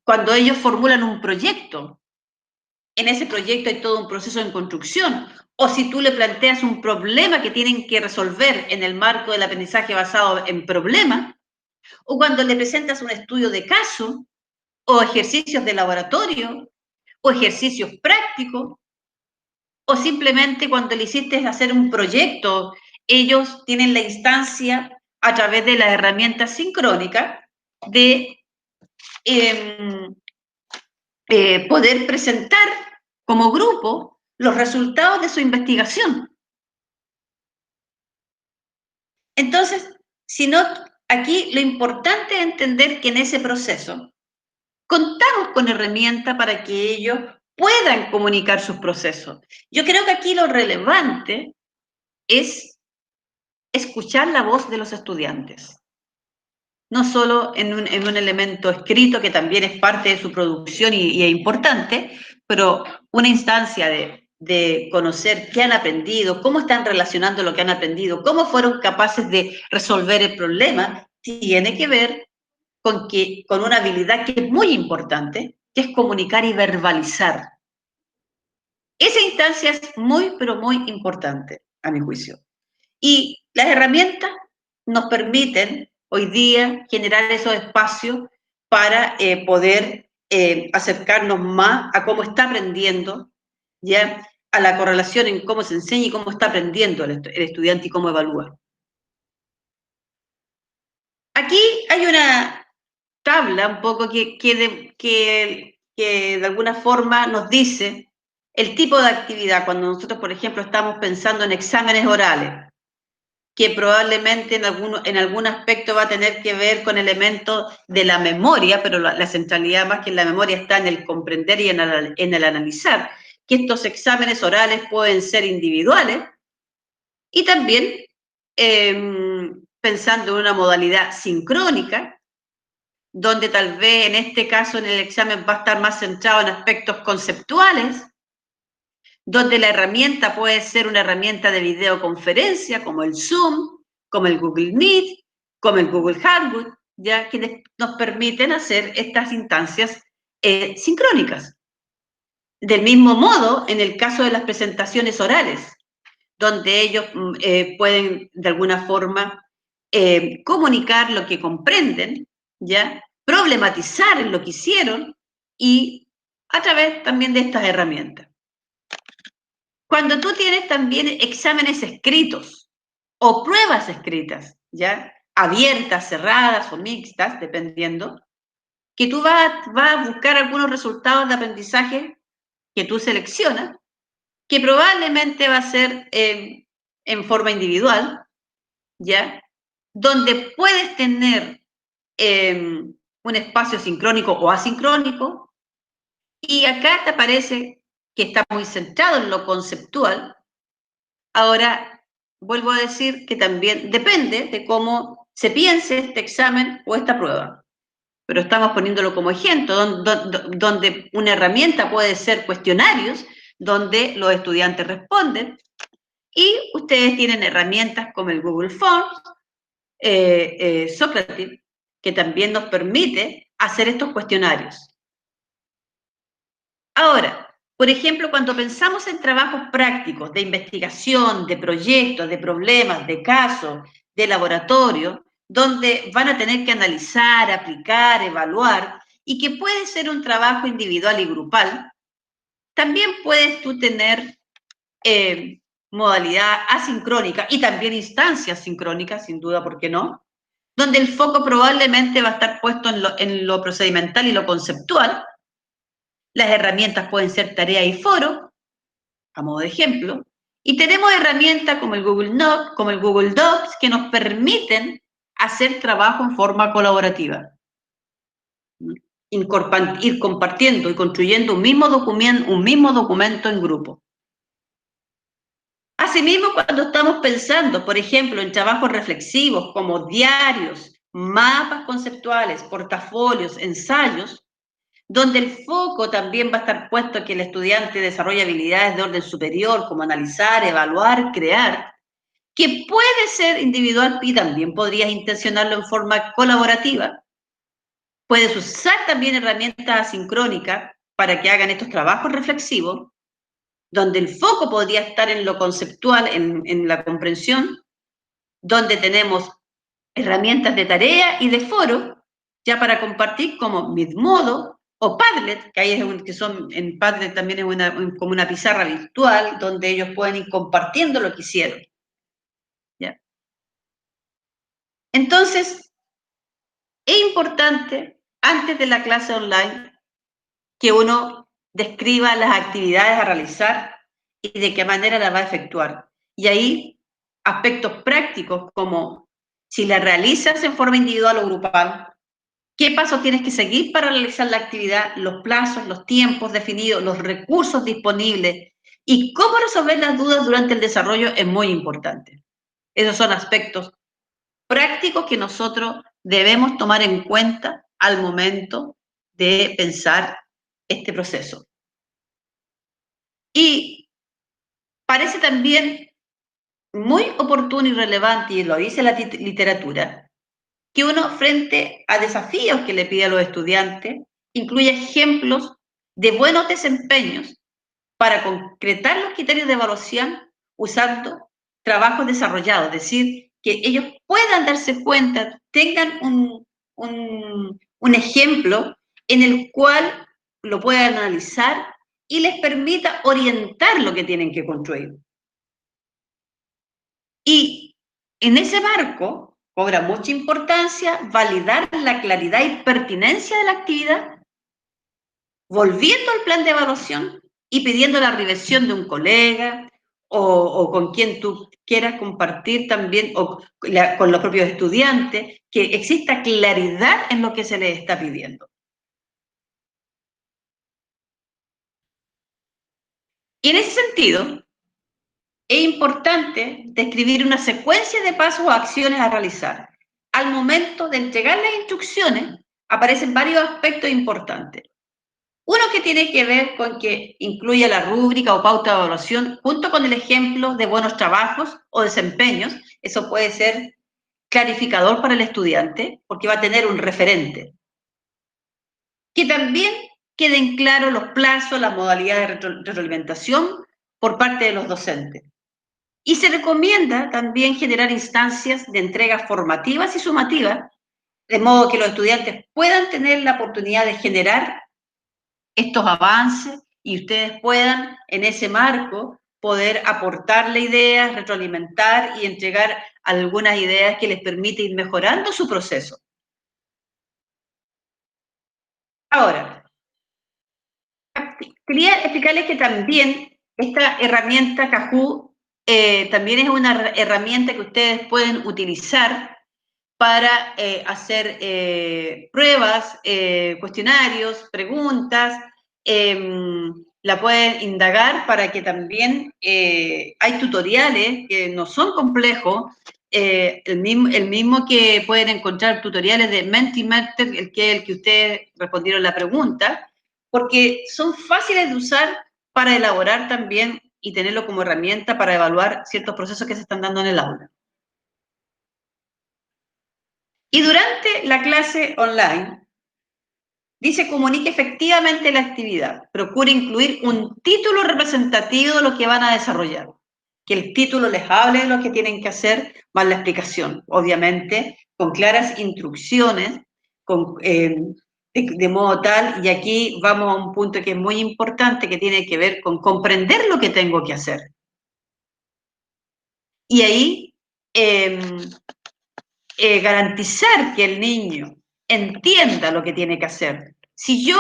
cuando ellos formulan un proyecto. En ese proyecto hay todo un proceso en construcción. O si tú le planteas un problema que tienen que resolver en el marco del aprendizaje basado en problemas, o cuando le presentas un estudio de caso, o ejercicios de laboratorio, o ejercicios prácticos, o simplemente cuando le hiciste hacer un proyecto, ellos tienen la instancia a través de las herramientas sincrónicas de poder presentar como grupo los resultados de su investigación. Entonces, si no, aquí lo importante es entender que en ese proceso contamos con herramientas para que ellos puedan comunicar sus procesos. Yo creo que aquí lo relevante es escuchar la voz de los estudiantes, no solo en un elemento escrito, que también es parte de su producción y es importante, pero una instancia de conocer qué han aprendido, cómo están relacionando lo que han aprendido, cómo fueron capaces de resolver el problema, tiene que ver con una habilidad que es muy importante, que es comunicar y verbalizar. Esa instancia es muy, pero muy importante, a mi juicio. Y las herramientas nos permiten hoy día generar esos espacios para poder acercarnos más a cómo está aprendiendo, ¿ya? A la correlación en cómo se enseña y cómo está aprendiendo el estudiante y cómo evalúa. Aquí hay una tabla un poco que de alguna forma nos dice el tipo de actividad cuando nosotros, por ejemplo, estamos pensando en exámenes orales, que probablemente en algún aspecto va a tener que ver con elementos de la memoria, pero la centralidad más que en la memoria está en el comprender y en el analizar, que estos exámenes orales pueden ser individuales y también pensando en una modalidad sincrónica, donde tal vez en este caso en el examen va a estar más centrado en aspectos conceptuales, donde la herramienta puede ser una herramienta de videoconferencia como el Zoom, como el Google Meet, como el Google Hangout, ya que nos permiten hacer estas instancias sincrónicas. Del mismo modo, en el caso de las presentaciones orales, donde ellos pueden de alguna forma comunicar lo que comprenden, ya problematizar lo que hicieron y a través también de estas herramientas. Cuando tú tienes también exámenes escritos o pruebas escritas, ¿ya? Abiertas, cerradas o mixtas, dependiendo, que tú vas a buscar algunos resultados de aprendizaje que tú seleccionas, que probablemente va a ser en forma individual, ¿ya? Donde puedes tener un espacio sincrónico o asincrónico, y acá te aparece que está muy centrado en lo conceptual. Ahora, vuelvo a decir que también depende de cómo se piense este examen o esta prueba. Pero estamos poniéndolo como ejemplo, donde una herramienta puede ser cuestionarios, donde los estudiantes responden, y ustedes tienen herramientas como el Google Forms, Socrative, que también nos permite hacer estos cuestionarios. Ahora, por ejemplo, cuando pensamos en trabajos prácticos de investigación, de proyectos, de problemas, de casos, de laboratorio, donde van a tener que analizar, aplicar, evaluar, y que puede ser un trabajo individual y grupal, también puedes tú tener modalidad asincrónica y también instancias sincrónicas, sin duda, ¿por qué no? Donde el foco probablemente va a estar puesto en lo procedimental y lo conceptual. Las herramientas pueden ser tarea y foro, a modo de ejemplo, y tenemos herramientas como el Google Notes, como el Google Docs, que nos permiten hacer trabajo en forma colaborativa. Ir compartiendo y construyendo un mismo documento en grupo. Asimismo, cuando estamos pensando, por ejemplo, en trabajos reflexivos como diarios, mapas conceptuales, portafolios, ensayos, donde el foco también va a estar puesto en que el estudiante desarrolle habilidades de orden superior, como analizar, evaluar, crear, que puede ser individual y también podrías intencionarlo en forma colaborativa. Puedes usar también herramientas asincrónicas para que hagan estos trabajos reflexivos, donde el foco podría estar en lo conceptual, en la comprensión, donde tenemos herramientas de tarea y de foro, ya para compartir como Midmodo o Padlet, que ahí en Padlet también es como una pizarra virtual, donde ellos pueden ir compartiendo lo que hicieron. ¿Ya? Entonces, es importante, antes de la clase online, que uno describa las actividades a realizar y de qué manera las va a efectuar. Y ahí, aspectos prácticos como si la realizas en forma individual o grupal, qué pasos tienes que seguir para realizar la actividad, los plazos, los tiempos definidos, los recursos disponibles y cómo resolver las dudas durante el desarrollo es muy importante. Esos son aspectos prácticos que nosotros debemos tomar en cuenta al momento de pensar este proceso. Y parece también muy oportuno y relevante, y lo dice la literatura, que uno, frente a desafíos que le pide a los estudiantes, incluye ejemplos de buenos desempeños para concretar los criterios de evaluación usando trabajos desarrollados, es decir, que ellos puedan darse cuenta, tengan un ejemplo en el cual lo puedan analizar y les permita orientar lo que tienen que construir. Y en ese marco cobra mucha importancia validar la claridad y pertinencia de la actividad, volviendo al plan de evaluación y pidiendo la revisión de un colega o con quien tú quieras compartir también, o con los propios estudiantes, que exista claridad en lo que se les está pidiendo. Y en ese sentido, es importante describir una secuencia de pasos o acciones a realizar. Al momento de entregar las instrucciones, aparecen varios aspectos importantes. Uno que tiene que ver con que incluya la rúbrica o pauta de evaluación junto con el ejemplo de buenos trabajos o desempeños. Eso puede ser clarificador para el estudiante porque va a tener un referente. Que también queden claros los plazos, las modalidades de retroalimentación por parte de los docentes. Y se recomienda también generar instancias de entregas formativas y sumativas, de modo que los estudiantes puedan tener la oportunidad de generar estos avances y ustedes puedan, en ese marco, poder aportarle ideas, retroalimentar y entregar algunas ideas que les permiten ir mejorando su proceso. Ahora, quería explicarles que también esta herramienta Kahoot también es una herramienta que ustedes pueden utilizar para hacer pruebas, cuestionarios, preguntas, la pueden indagar para que también hay tutoriales que no son complejos, el mismo que pueden encontrar tutoriales de Mentimeter, el que ustedes respondieron la pregunta, porque son fáciles de usar para elaborar también y tenerlo como herramienta para evaluar ciertos procesos que se están dando en el aula. Y durante la clase online, dice, comunique efectivamente la actividad. Procure incluir un título representativo de lo que van a desarrollar. Que el título les hable de lo que tienen que hacer, más la explicación. Obviamente, con claras instrucciones, de modo tal, y aquí vamos a un punto que es muy importante, que tiene que ver con comprender lo que tengo que hacer. Y ahí, garantizar que el niño entienda lo que tiene que hacer. Si yo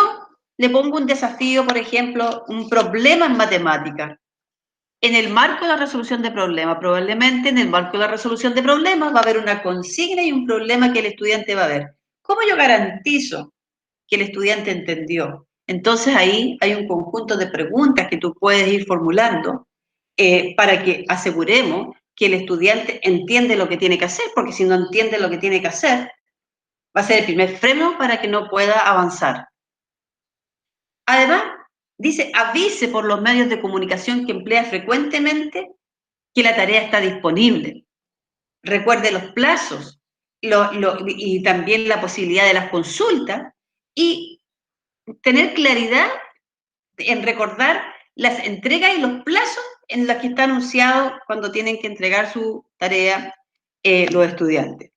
le pongo un desafío, por ejemplo, un problema en matemática, en el marco de la resolución de problemas, probablemente en el marco de la resolución de problemas va a haber una consigna y un problema que el estudiante va a ver. ¿Cómo yo garantizo que el estudiante entendió? Entonces ahí hay un conjunto de preguntas que tú puedes ir formulando para que aseguremos que el estudiante entiende lo que tiene que hacer, porque si no entiende lo que tiene que hacer, va a ser el primer freno para que no pueda avanzar. Además, dice, avise por los medios de comunicación que emplea frecuentemente que la tarea está disponible. Recuerde los plazos y también la posibilidad de las consultas y tener claridad en recordar las entregas y los plazos en los que está anunciado cuando tienen que entregar su tarea los estudiantes.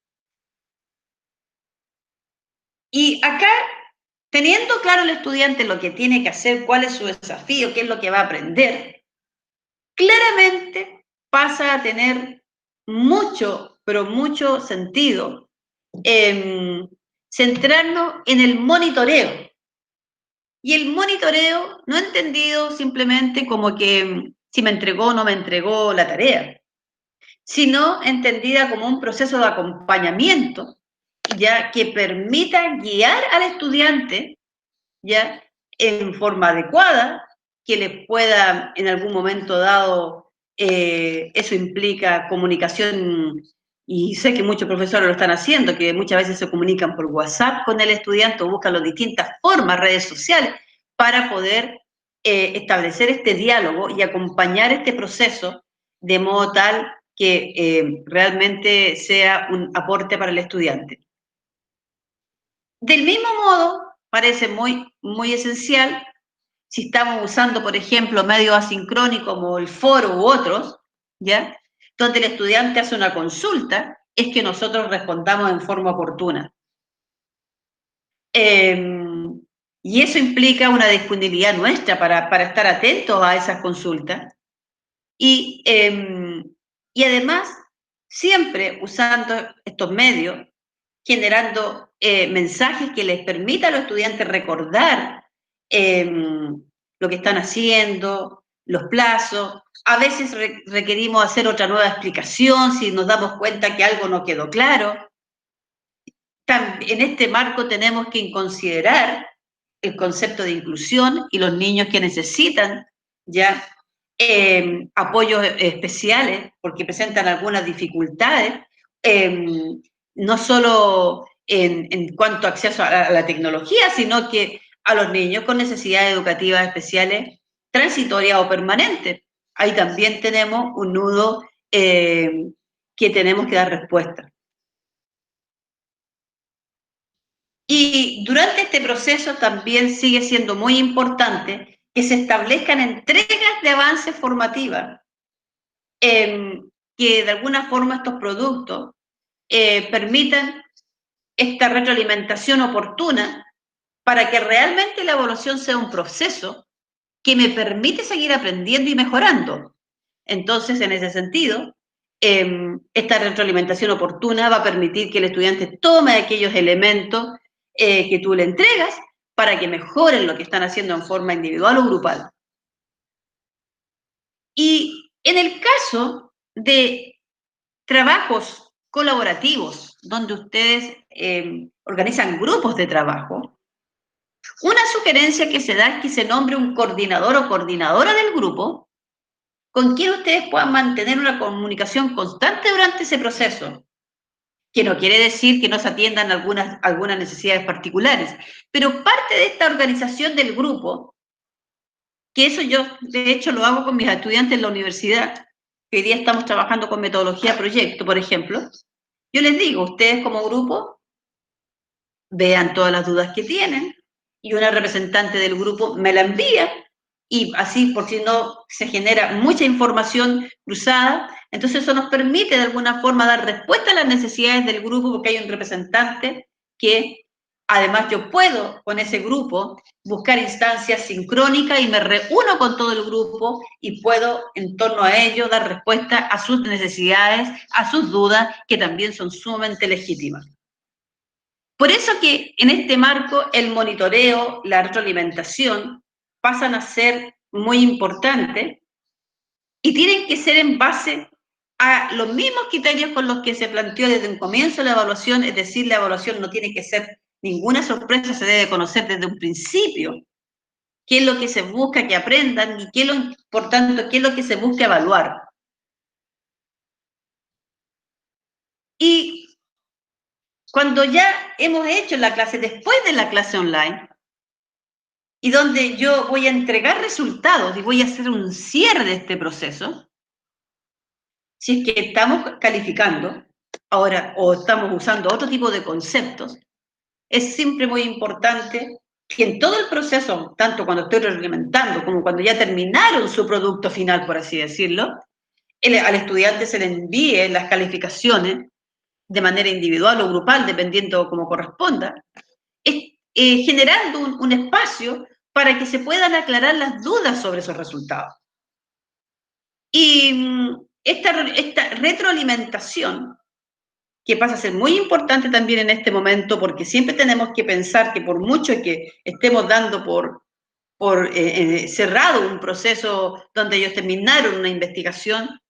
Y acá, teniendo claro el estudiante lo que tiene que hacer, cuál es su desafío, qué es lo que va a aprender, claramente pasa a tener mucho, pero mucho sentido centrarnos en el monitoreo. Y el monitoreo no entendido simplemente como que si me entregó o no me entregó la tarea, sino entendida como un proceso de acompañamiento, ya que permita guiar al estudiante ya en forma adecuada, que les pueda en algún momento dado, eso implica comunicación, y sé que muchos profesores lo están haciendo, que muchas veces se comunican por WhatsApp con el estudiante o buscan las distintas formas, redes sociales, para poder establecer este diálogo y acompañar este proceso de modo tal que realmente sea un aporte para el estudiante. Del mismo modo, parece muy esencial, si estamos usando, por ejemplo, medios asincrónicos como el foro u otros, ¿ya? Donde el estudiante hace una consulta, es que nosotros respondamos en forma oportuna. Y eso implica una disponibilidad nuestra para estar atentos a esas consultas. Y además, siempre usando estos medios, generando mensajes que les permita a los estudiantes recordar lo que están haciendo, los plazos. A veces requerimos hacer otra nueva explicación si nos damos cuenta que algo no quedó claro. En este marco tenemos que considerar el concepto de inclusión y los niños que necesitan ya apoyos especiales porque presentan algunas dificultades, no solo en cuanto a acceso a la tecnología, sino que a los niños con necesidades educativas especiales transitorias o permanentes. Ahí también tenemos un nudo que tenemos que dar respuesta. Y durante este proceso también sigue siendo muy importante que se establezcan entregas de avances formativas, que de alguna forma estos productos permitan esta retroalimentación oportuna para que realmente la evaluación sea un proceso que me permite seguir aprendiendo y mejorando. Entonces, en ese sentido, esta retroalimentación oportuna va a permitir que el estudiante tome aquellos elementos que tú le entregas para que mejoren lo que están haciendo en forma individual o grupal. Y en el caso de trabajos colaborativos, donde ustedes organizan grupos de trabajo, Una sugerencia que se da es que se nombre un coordinador o coordinadora del grupo con quien ustedes puedan mantener una comunicación constante durante ese proceso, que no quiere decir que no se atiendan algunas necesidades particulares, pero parte de esta organización del grupo, que eso yo de hecho lo hago con mis estudiantes en la universidad, que hoy día estamos trabajando con metodología proyecto, por ejemplo, yo les digo, ustedes como grupo, vean todas las dudas que tienen, y una representante del grupo me la envía, y así, por si no se genera mucha información cruzada, entonces eso nos permite de alguna forma dar respuesta a las necesidades del grupo, porque hay un representante que, además yo puedo con ese grupo buscar instancias sincrónicas y me reúno con todo el grupo y puedo en torno a ello dar respuesta a sus necesidades, a sus dudas, que también son sumamente legítimas. Por eso que en este marco el monitoreo, la retroalimentación pasan a ser muy importantes y tienen que ser en base a los mismos criterios con los que se planteó desde un comienzo la evaluación, es decir, la evaluación no tiene que ser ninguna sorpresa, se debe conocer desde un principio qué es lo que se busca que aprendan y por tanto, qué es lo que se busca evaluar. Y cuando ya hemos hecho la clase, después de la clase online, y donde yo voy a entregar resultados y voy a hacer un cierre de este proceso, si es que estamos calificando ahora o estamos usando otro tipo de conceptos, es siempre muy importante que en todo el proceso, tanto cuando estoy reglamenando como cuando ya terminaron su producto final, por así decirlo, al estudiante se le envíe las calificaciones de manera individual o grupal, dependiendo como corresponda, generando un espacio para que se puedan aclarar las dudas sobre esos resultados. Y esta retroalimentación, que pasa a ser muy importante también en este momento, porque siempre tenemos que pensar que por mucho que estemos dando por cerrado un proceso donde ellos terminaron una investigación,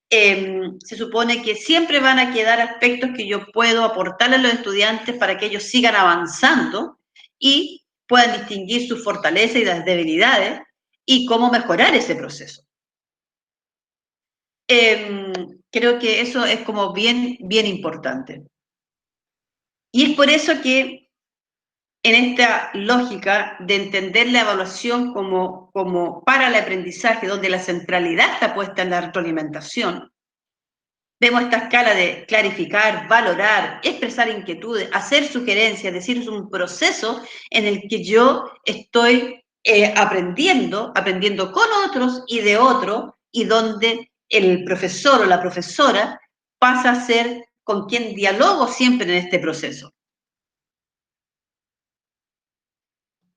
se supone que siempre van a quedar aspectos que yo puedo aportarle a los estudiantes para que ellos sigan avanzando y puedan distinguir sus fortalezas y las debilidades y cómo mejorar ese proceso. Creo que eso es como bien importante. Y es por eso que en esta lógica de entender la evaluación como para el aprendizaje, donde la centralidad está puesta en la retroalimentación, vemos esta escala de clarificar, valorar, expresar inquietudes, hacer sugerencias, es decir, es un proceso en el que yo estoy aprendiendo con otros y de otros, y donde el profesor o la profesora pasa a ser con quien dialogo siempre en este proceso.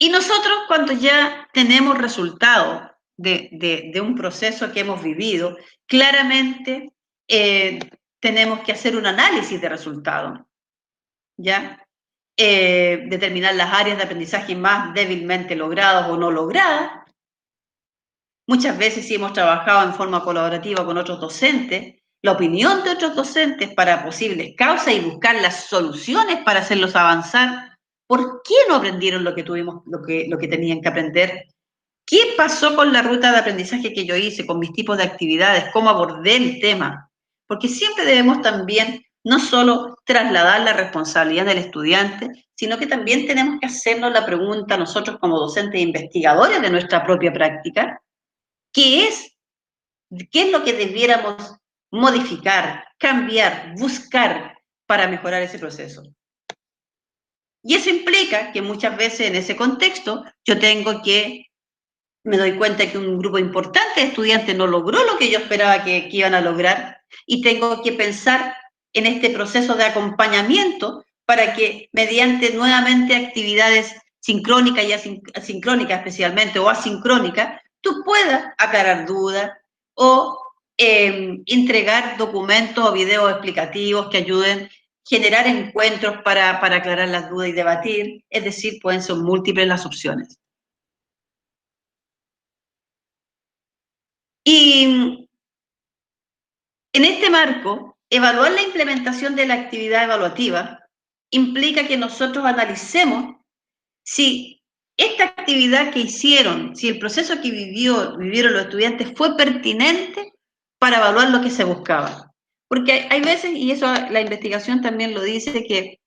Y nosotros, cuando ya tenemos resultados de un proceso que hemos vivido, claramente tenemos que hacer un análisis de resultados, ¿ya? Determinar las áreas de aprendizaje más débilmente logradas o no logradas. Muchas veces, si hemos trabajado en forma colaborativa con otros docentes, la opinión de otros docentes para posibles causas y buscar las soluciones para hacerlos avanzar. ¿Por qué no aprendieron lo que tenían que aprender? ¿Qué pasó con la ruta de aprendizaje que yo hice, con mis tipos de actividades? ¿Cómo abordé el tema? Porque siempre debemos también no solo trasladar la responsabilidad del estudiante, sino que también tenemos que hacernos la pregunta nosotros como docentes e investigadores de nuestra propia práctica, ¿qué es lo que debiéramos modificar, cambiar, buscar para mejorar ese proceso? Y eso implica que muchas veces en ese contexto yo me doy cuenta que un grupo importante de estudiantes no logró lo que yo esperaba que iban a lograr, y tengo que pensar en este proceso de acompañamiento para que mediante nuevamente actividades sincrónicas y asincrónicas especialmente, o asincrónicas, tú puedas aclarar dudas o entregar documentos o videos explicativos que ayuden a generar encuentros para aclarar las dudas y debatir, es decir, pueden ser múltiples las opciones. Y en este marco, evaluar la implementación de la actividad evaluativa implica que nosotros analicemos si esta actividad que hicieron, si el proceso que vivieron los estudiantes fue pertinente para evaluar lo que se buscaba. Porque hay veces, y eso la investigación también lo dice, que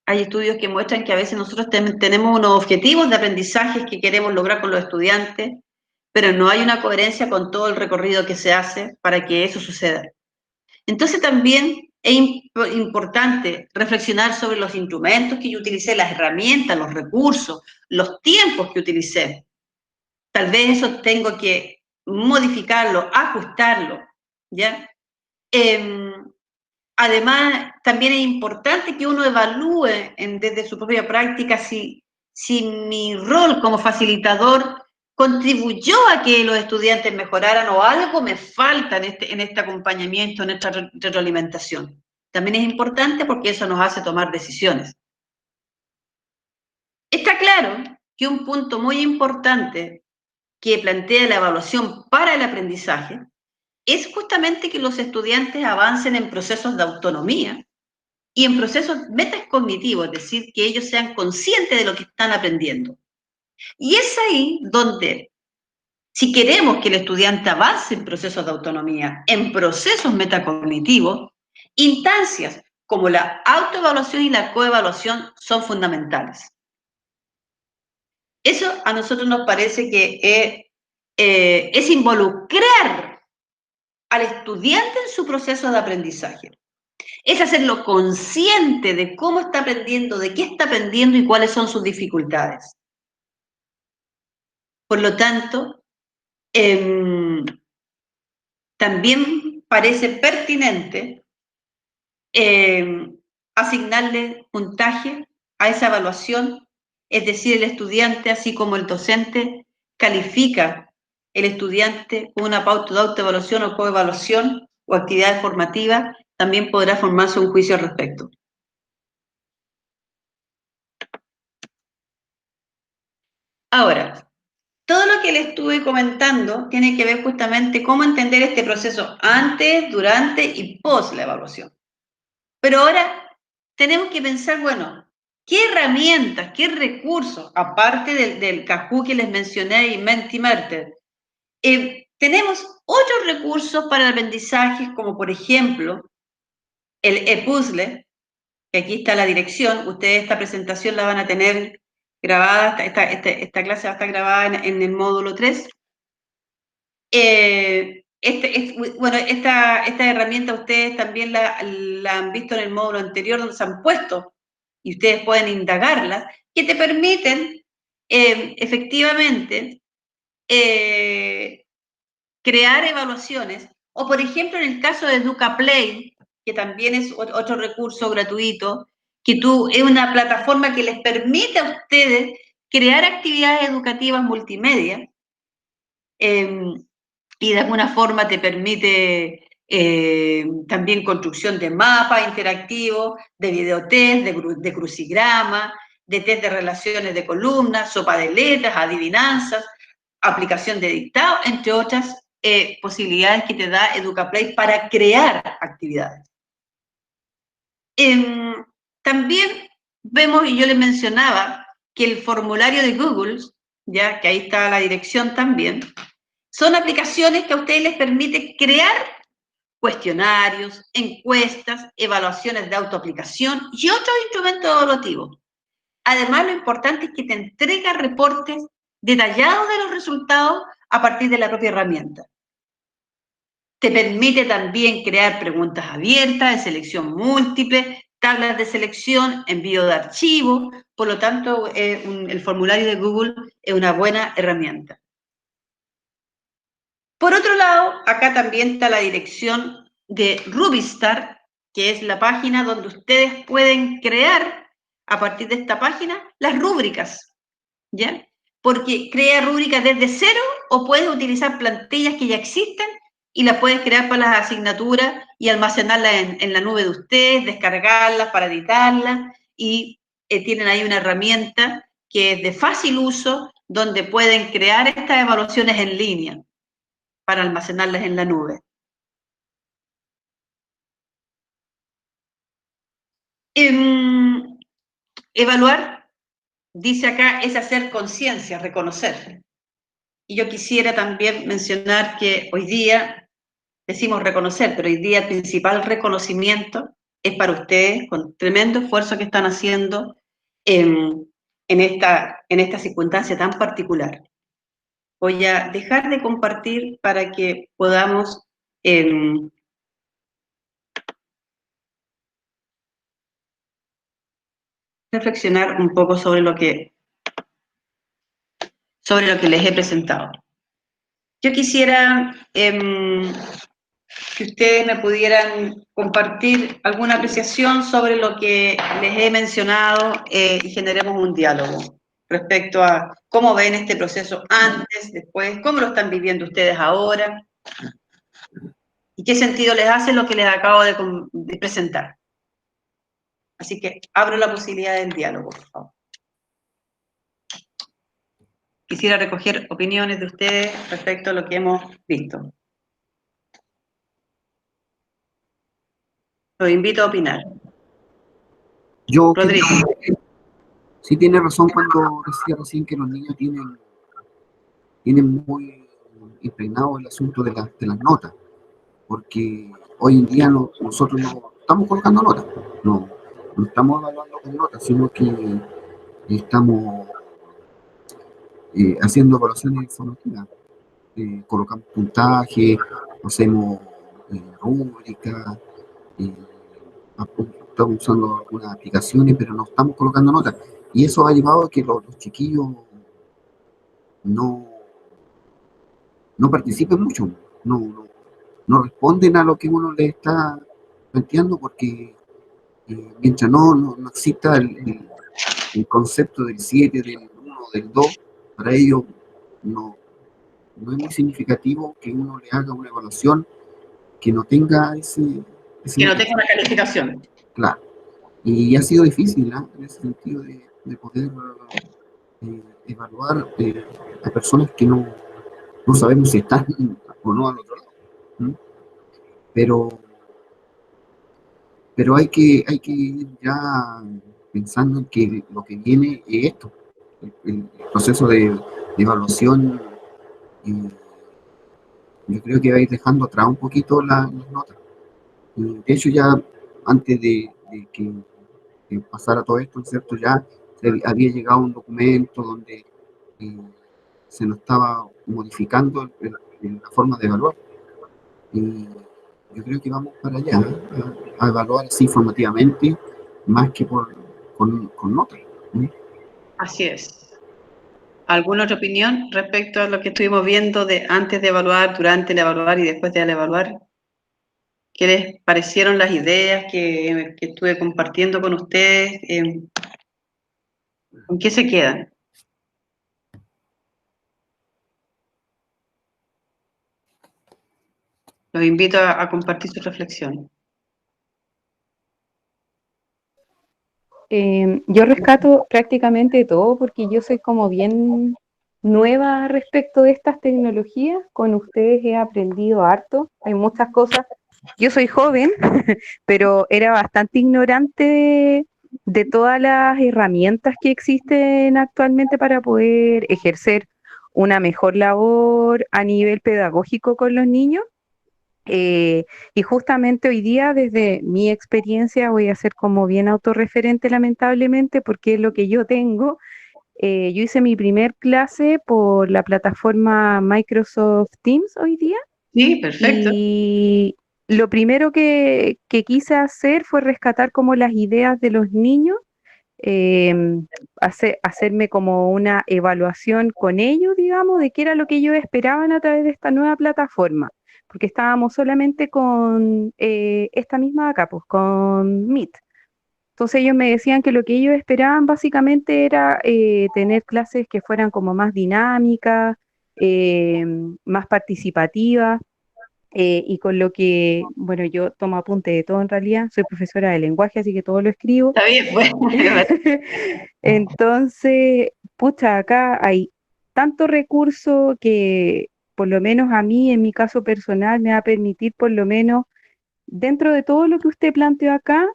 hay estudios que muestran que a veces nosotros tenemos unos objetivos de aprendizaje que queremos lograr con los estudiantes, pero no hay una coherencia con todo el recorrido que se hace para que eso suceda. Entonces también es importante reflexionar sobre los instrumentos que yo utilicé, las herramientas, los recursos, los tiempos que utilicé. Tal vez eso tengo que modificarlo, ajustarlo, ¿ya? Además, también es importante que uno evalúe desde su propia práctica si mi rol como facilitador contribuyó a que los estudiantes mejoraran o algo me falta en este acompañamiento, en esta retroalimentación. También es importante porque eso nos hace tomar decisiones. Está claro que un punto muy importante que plantea la evaluación para el aprendizaje es justamente que los estudiantes avancen en procesos de autonomía y en procesos metacognitivos, es decir, que ellos sean conscientes de lo que están aprendiendo. Y es ahí donde, si queremos que el estudiante avance en procesos de autonomía, en procesos metacognitivos, instancias como la autoevaluación y la coevaluación son fundamentales. Eso a nosotros nos parece que es involucrar al estudiante en su proceso de aprendizaje. Es hacerlo consciente de cómo está aprendiendo, de qué está aprendiendo y cuáles son sus dificultades. Por lo tanto, también parece pertinente asignarle puntaje a esa evaluación, es decir, el estudiante, así como el docente, califica el estudiante con una pauta de autoevaluación o coevaluación o actividades formativas, también podrá formarse un juicio al respecto. Ahora, todo lo que les estuve comentando tiene que ver justamente cómo entender este proceso antes, durante y post la evaluación. Pero ahora tenemos que pensar, bueno, ¿qué herramientas, qué recursos, aparte del Kahoot que les mencioné y Mentimeter, tenemos otros recursos para el aprendizaje, como por ejemplo el ePuzzle, que aquí está la dirección, ustedes esta presentación la van a tener grabada, esta clase va a estar grabada en el módulo 3. Bueno, esta herramienta ustedes también la han visto en el módulo anterior donde se han puesto y ustedes pueden indagarlas, que te permiten efectivamente crear evaluaciones, o por ejemplo en el caso de EducaPlay, que también es otro recurso gratuito, que es una plataforma que les permite a ustedes crear actividades educativas multimedia, y de alguna forma te permite también construcción de mapas interactivos, de videotest, de crucigrama, de test de relaciones de columnas, sopa de letras, adivinanzas, aplicación de dictado, entre otras posibilidades que te da EducaPlay para crear actividades. También vemos, y yo les mencionaba, que el formulario de Google, ya que ahí está la dirección también, son aplicaciones que a ustedes les permiten crear cuestionarios, encuestas, evaluaciones de autoaplicación y otros instrumentos evaluativos. Además, lo importante es que te entrega reportes detallados de los resultados a partir de la propia herramienta. Te permite también crear preguntas abiertas, de selección múltiple, tablas de selección, envío de archivos. Por lo tanto, el formulario de Google es una buena herramienta. Por otro lado, acá también está la dirección de Rubistar, que es la página donde ustedes pueden crear, a partir de esta página, las rúbricas, ¿ya? Porque crea rúbricas desde cero o puedes utilizar plantillas que ya existen y las puedes crear para las asignaturas y almacenarlas en la nube de ustedes, descargarlas para editarlas y tienen ahí una herramienta que es de fácil uso donde pueden crear estas evaluaciones en línea para almacenarlas en la nube. Evaluar dice acá, es hacer conciencia, reconocer. Y yo quisiera también mencionar que hoy día, decimos reconocer, pero hoy día el principal reconocimiento es para ustedes, con tremendo esfuerzo que están haciendo en esta circunstancia tan particular. Voy a dejar de compartir para que podamos reflexionar un poco sobre lo que les he presentado. Yo quisiera que ustedes me pudieran compartir alguna apreciación sobre lo que les he mencionado y generemos un diálogo respecto a cómo ven este proceso antes, después, cómo lo están viviendo ustedes ahora y qué sentido les hace lo que les acabo de presentar. Así que abro la posibilidad del diálogo, por favor. Quisiera recoger opiniones de ustedes respecto a lo que hemos visto. Los invito a opinar. Yo Rodrigo. sí tiene razón cuando decía recién que los niños tienen muy impregnado el asunto de las notas, porque hoy en día nosotros no estamos colocando notas, no estamos evaluando con notas, sino que estamos haciendo evaluaciones informativas, colocamos puntaje, hacemos rúbricas, estamos usando algunas aplicaciones, pero no estamos colocando notas. Y eso ha llevado a que los chiquillos no participen mucho, no responden a lo que uno les está planteando, porque mientras no exista el concepto del 7, del 1, del 2, para ellos no es muy significativo que uno le haga una evaluación que no tenga Que no tenga una calificación. Claro. Y ha sido difícil, ¿no? En ese sentido de poder evaluar a personas que no sabemos si están o no al otro lado. ¿Mm? Pero hay que ir ya pensando en que lo que viene es esto, el proceso de evaluación. Yo creo que va a ir dejando atrás un poquito las notas. Y de hecho, ya antes de que pasara todo esto, ¿cierto? Ya había llegado un documento donde se nos estaba modificando la forma de evaluar. Y yo creo que vamos para allá, a evaluar así formativamente, más que con notas. ¿Sí? Así es. ¿Alguna otra opinión respecto a lo que estuvimos viendo de antes de evaluar, durante el evaluar y después de evaluar? ¿Qué les parecieron las ideas que estuve compartiendo con ustedes? ¿Con qué se quedan? Los invito a compartir sus reflexiones. Yo rescato prácticamente todo porque yo soy como bien nueva respecto de estas tecnologías. Con ustedes he aprendido harto, hay muchas cosas. Yo soy joven, pero era bastante ignorante de todas las herramientas que existen actualmente para poder ejercer una mejor labor a nivel pedagógico con los niños. Y justamente hoy día, desde mi experiencia, voy a ser como bien autorreferente, lamentablemente, porque es lo que yo tengo. Yo hice mi primer clase por la plataforma Microsoft Teams hoy día. Sí, perfecto. Y lo primero que quise hacer fue rescatar como las ideas de los niños, hacerme como una evaluación con ellos, digamos, de qué era lo que ellos esperaban a través de esta nueva plataforma, porque estábamos solamente con esta misma acá, pues con Meet. Entonces ellos me decían que lo que ellos esperaban básicamente era tener clases que fueran como más dinámicas, eh, más participativas. Y con lo que, bueno, yo tomo apunte de todo en realidad, soy profesora de lenguaje, así que todo lo escribo. Está bien, bueno. Entonces, pucha, acá hay tanto recurso que por lo menos a mí, en mi caso personal, me va a permitir por lo menos, dentro de todo lo que usted planteó acá,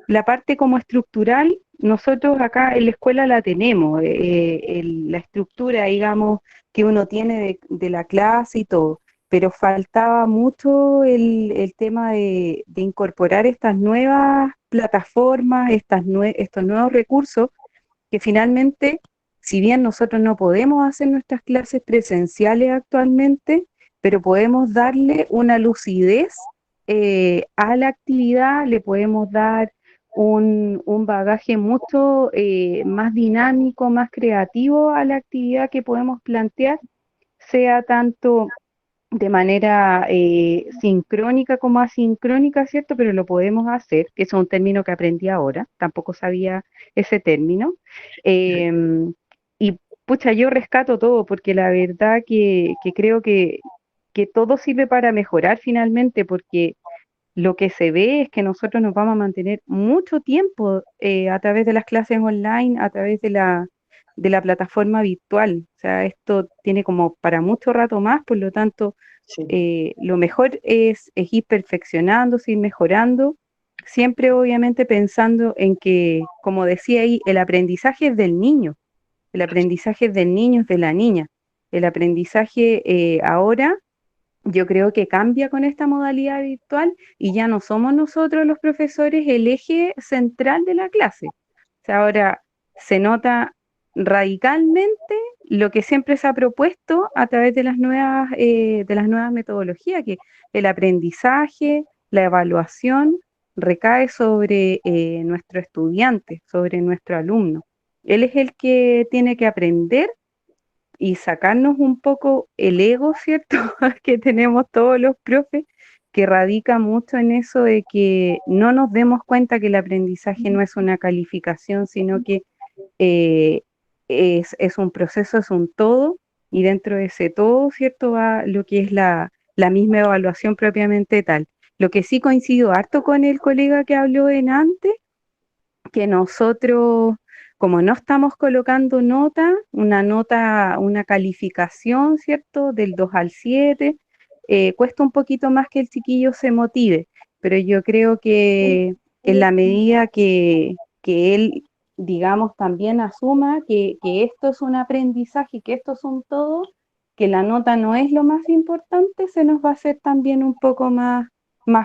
la parte como estructural, nosotros acá en la escuela la tenemos, la estructura, digamos, que uno tiene de la clase y todo, pero faltaba mucho el tema de incorporar estas nuevas plataformas, estos nuevos recursos que finalmente, si bien nosotros no podemos hacer nuestras clases presenciales actualmente, pero podemos darle una lucidez a la actividad, le podemos dar un bagaje mucho más dinámico, más creativo a la actividad que podemos plantear, sea tanto de manera sincrónica como asincrónica, ¿cierto? Pero lo podemos hacer, que es un término que aprendí ahora, tampoco sabía ese término. Y pucha, yo rescato todo, porque la verdad que creo que todo sirve para mejorar finalmente, porque lo que se ve es que nosotros nos vamos a mantener mucho tiempo a través de las clases online, a través de la plataforma virtual. O sea, esto tiene como para mucho rato más, por lo tanto, lo mejor es ir perfeccionándose, ir mejorando, siempre obviamente pensando en que, como decía ahí, el aprendizaje es del niño, el aprendizaje es del niño, es de la niña. El aprendizaje ahora yo creo que cambia con esta modalidad virtual y ya no somos nosotros los profesores el eje central de la clase. O sea, ahora se nota radicalmente lo que siempre se ha propuesto a través de las nuevas metodologías, que el aprendizaje, la evaluación recae sobre nuestro estudiante, sobre nuestro alumno. Él es el que tiene que aprender y sacarnos un poco el ego, ¿cierto? que tenemos todos los profes, que radica mucho en eso de que no nos demos cuenta que el aprendizaje no es una calificación, sino que es un proceso, es un todo, y dentro de ese todo, ¿cierto? Va lo que es la misma evaluación propiamente tal. Lo que sí coincido harto con el colega que habló en antes, que nosotros, como no estamos colocando una calificación, ¿cierto? Del 2 al 7, cuesta un poquito más que el chiquillo se motive, pero yo creo que en la medida que él, digamos, también asuma que esto es un aprendizaje, que esto es un todo, que la nota no es lo más importante, se nos va a hacer también un poco más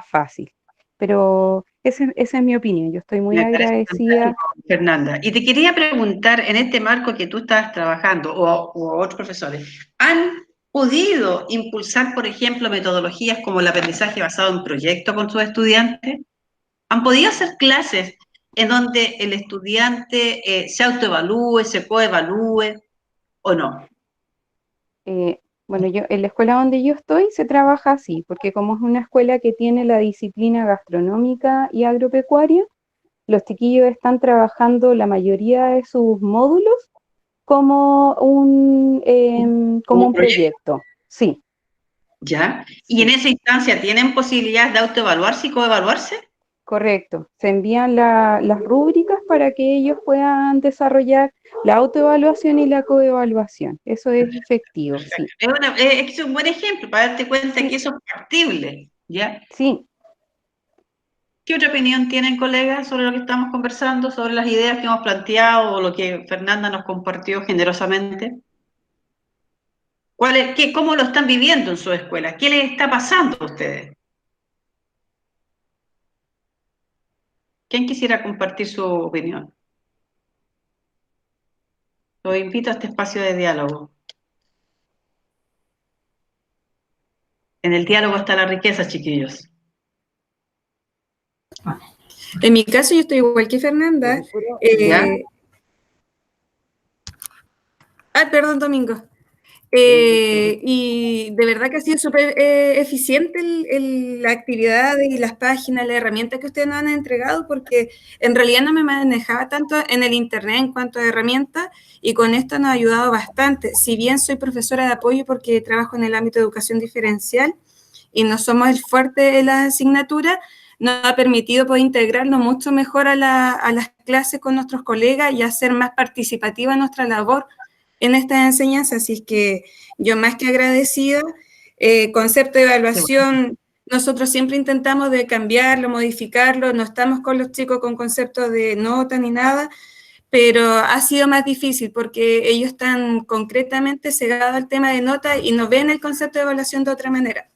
fácil. Pero esa es mi opinión, yo estoy muy Me parece agradecida. fantástico, Fernanda. Y te quería preguntar, en este marco que tú estás trabajando, o otros profesores, ¿han podido impulsar, por ejemplo, metodologías como el aprendizaje basado en proyectos con sus estudiantes? ¿Han podido hacer clases en donde el estudiante se autoevalúe, se coevalúe o no? Bueno, yo en la escuela donde yo estoy se trabaja así, porque como es una escuela que tiene la disciplina gastronómica y agropecuaria, los chiquillos están trabajando la mayoría de sus módulos como como un proyecto. Sí, ¿Ya? ¿Y en esa instancia tienen posibilidades de autoevaluarse y coevaluarse? correcto. Se envían las rúbricas para que ellos puedan desarrollar la autoevaluación y la coevaluación. Eso es efectivo, sí. Es un buen ejemplo para darte cuenta que eso es factible, ¿ya? Sí. ¿Qué otra opinión tienen, colegas, sobre lo que estamos conversando, sobre las ideas que hemos planteado o lo que Fernanda nos compartió generosamente? ¿Cómo lo están viviendo en su escuela? ¿Qué les está pasando a ustedes? ¿Quién quisiera compartir su opinión? Los invito a este espacio de diálogo. En el diálogo está la riqueza, chiquillos. En mi caso, yo estoy igual que Fernanda. Perdón, Domingo. Y de verdad que ha sido súper eficiente la actividad y las páginas, las herramientas que ustedes nos han entregado, porque en realidad no me manejaba tanto en el internet en cuanto a herramientas, y con esto nos ha ayudado bastante. Si bien soy profesora de apoyo porque trabajo en el ámbito de educación diferencial y no somos el fuerte de la asignatura, nos ha permitido poder integrarnos mucho mejor a las clases con nuestros colegas y hacer más participativa nuestra labor en estas enseñanzas. Así que yo más que agradecida, concepto de evaluación nosotros siempre intentamos de cambiarlo, modificarlo, no estamos con los chicos con conceptos de nota ni nada, pero ha sido más difícil porque ellos están concretamente cegados al tema de nota y no ven el concepto de evaluación de otra manera.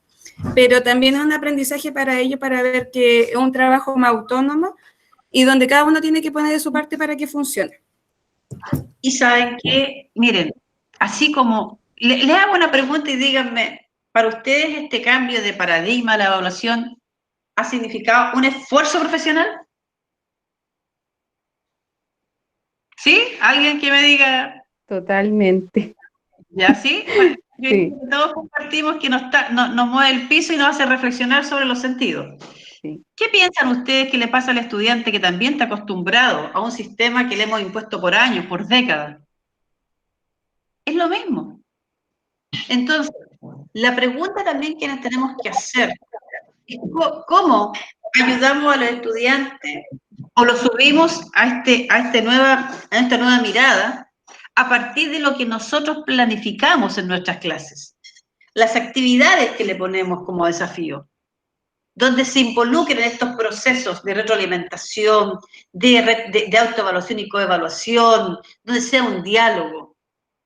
Pero también es un aprendizaje para ellos para ver que es un trabajo más autónomo y donde cada uno tiene que poner de su parte para que funcione. Y saben que, miren, así como, les hago una pregunta y díganme, ¿para ustedes este cambio de paradigma de la evaluación ha significado un esfuerzo profesional? ¿Sí? ¿Alguien que me diga, Totalmente. ya sí? Bueno, yo Sí, todos compartimos que nos mueve el piso y nos hace reflexionar sobre los sentidos. sí. ¿Qué piensan ustedes que le pasa al estudiante que también está acostumbrado a un sistema que le hemos impuesto por años, por décadas? Es lo mismo. Entonces, la pregunta también que nos tenemos que hacer es cómo ayudamos a los estudiantes o los subimos a esta nueva mirada a partir de lo que nosotros planificamos en nuestras clases. Las actividades que le ponemos como desafío, donde se involucren estos procesos de retroalimentación, de autoevaluación y coevaluación, donde sea un diálogo,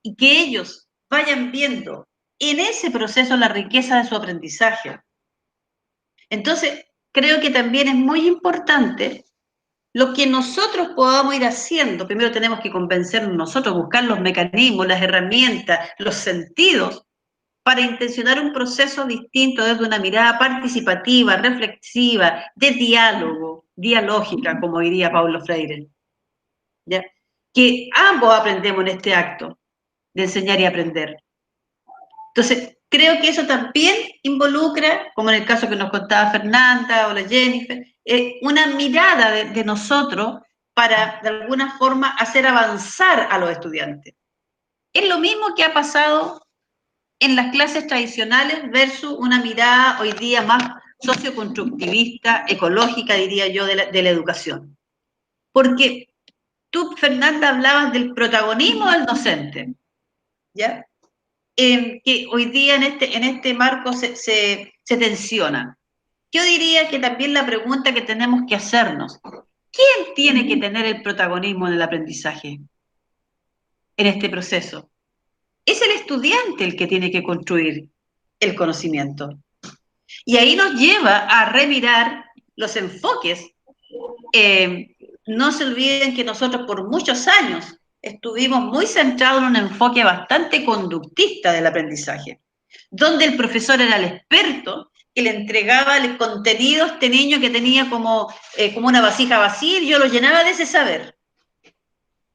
y que ellos vayan viendo en ese proceso la riqueza de su aprendizaje. Entonces, creo que también es muy importante lo que nosotros podamos ir haciendo. Primero tenemos que convencernos nosotros, buscar los mecanismos, las herramientas, los sentidos, para intencionar un proceso distinto desde una mirada participativa, reflexiva, de diálogo, dialógica, como diría Paulo Freire. ¿Ya? Que ambos aprendemos en este acto de enseñar y aprender. Entonces, creo que eso también involucra, como en el caso que nos contaba Fernanda o la Jennifer, una mirada de nosotros para, de alguna forma, hacer avanzar a los estudiantes. Es lo mismo que ha pasado en las clases tradicionales versus una mirada hoy día más socioconstructivista, ecológica, diría yo, de la educación. Porque tú, Fernanda, hablabas del protagonismo del docente, ¿ya? Que hoy día en este marco se tensiona. Yo diría que también la pregunta que tenemos que hacernos, ¿quién tiene que tener el protagonismo en el aprendizaje en este proceso? Es el estudiante el que tiene que construir el conocimiento. Y ahí nos lleva a remirar los enfoques. No se olviden que nosotros por muchos años estuvimos muy centrados en un enfoque bastante conductista del aprendizaje, donde el profesor era el experto que le entregaba el contenido a este niño que tenía como una vasija vacía y yo lo llenaba de ese saber.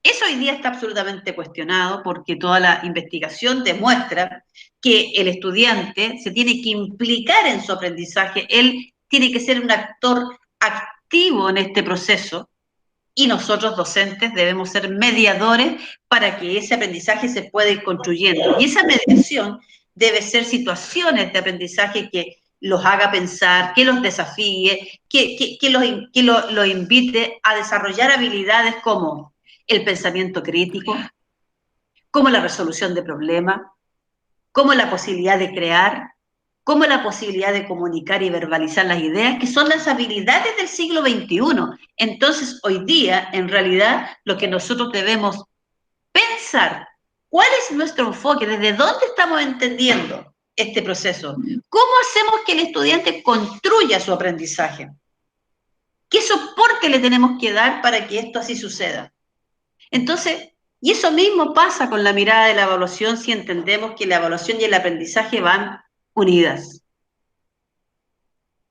Eso hoy día está absolutamente cuestionado porque toda la investigación demuestra que el estudiante se tiene que implicar en su aprendizaje, él tiene que ser un actor activo en este proceso y nosotros docentes debemos ser mediadores para que ese aprendizaje se pueda ir construyendo. Y esa mediación debe ser situaciones de aprendizaje que los haga pensar, que los desafíe, que los invite a desarrollar habilidades como el pensamiento crítico, como la resolución de problemas, como la posibilidad de crear, como la posibilidad de comunicar y verbalizar las ideas, que son las habilidades del siglo XXI. Entonces, hoy día, en realidad, lo que nosotros debemos pensar, ¿cuál es nuestro enfoque? ¿Desde dónde estamos entendiendo este proceso? ¿Cómo hacemos que el estudiante construya su aprendizaje? ¿Qué soporte le tenemos que dar para que esto así suceda? Entonces, y eso mismo pasa con la mirada de la evaluación si entendemos que la evaluación y el aprendizaje van unidas.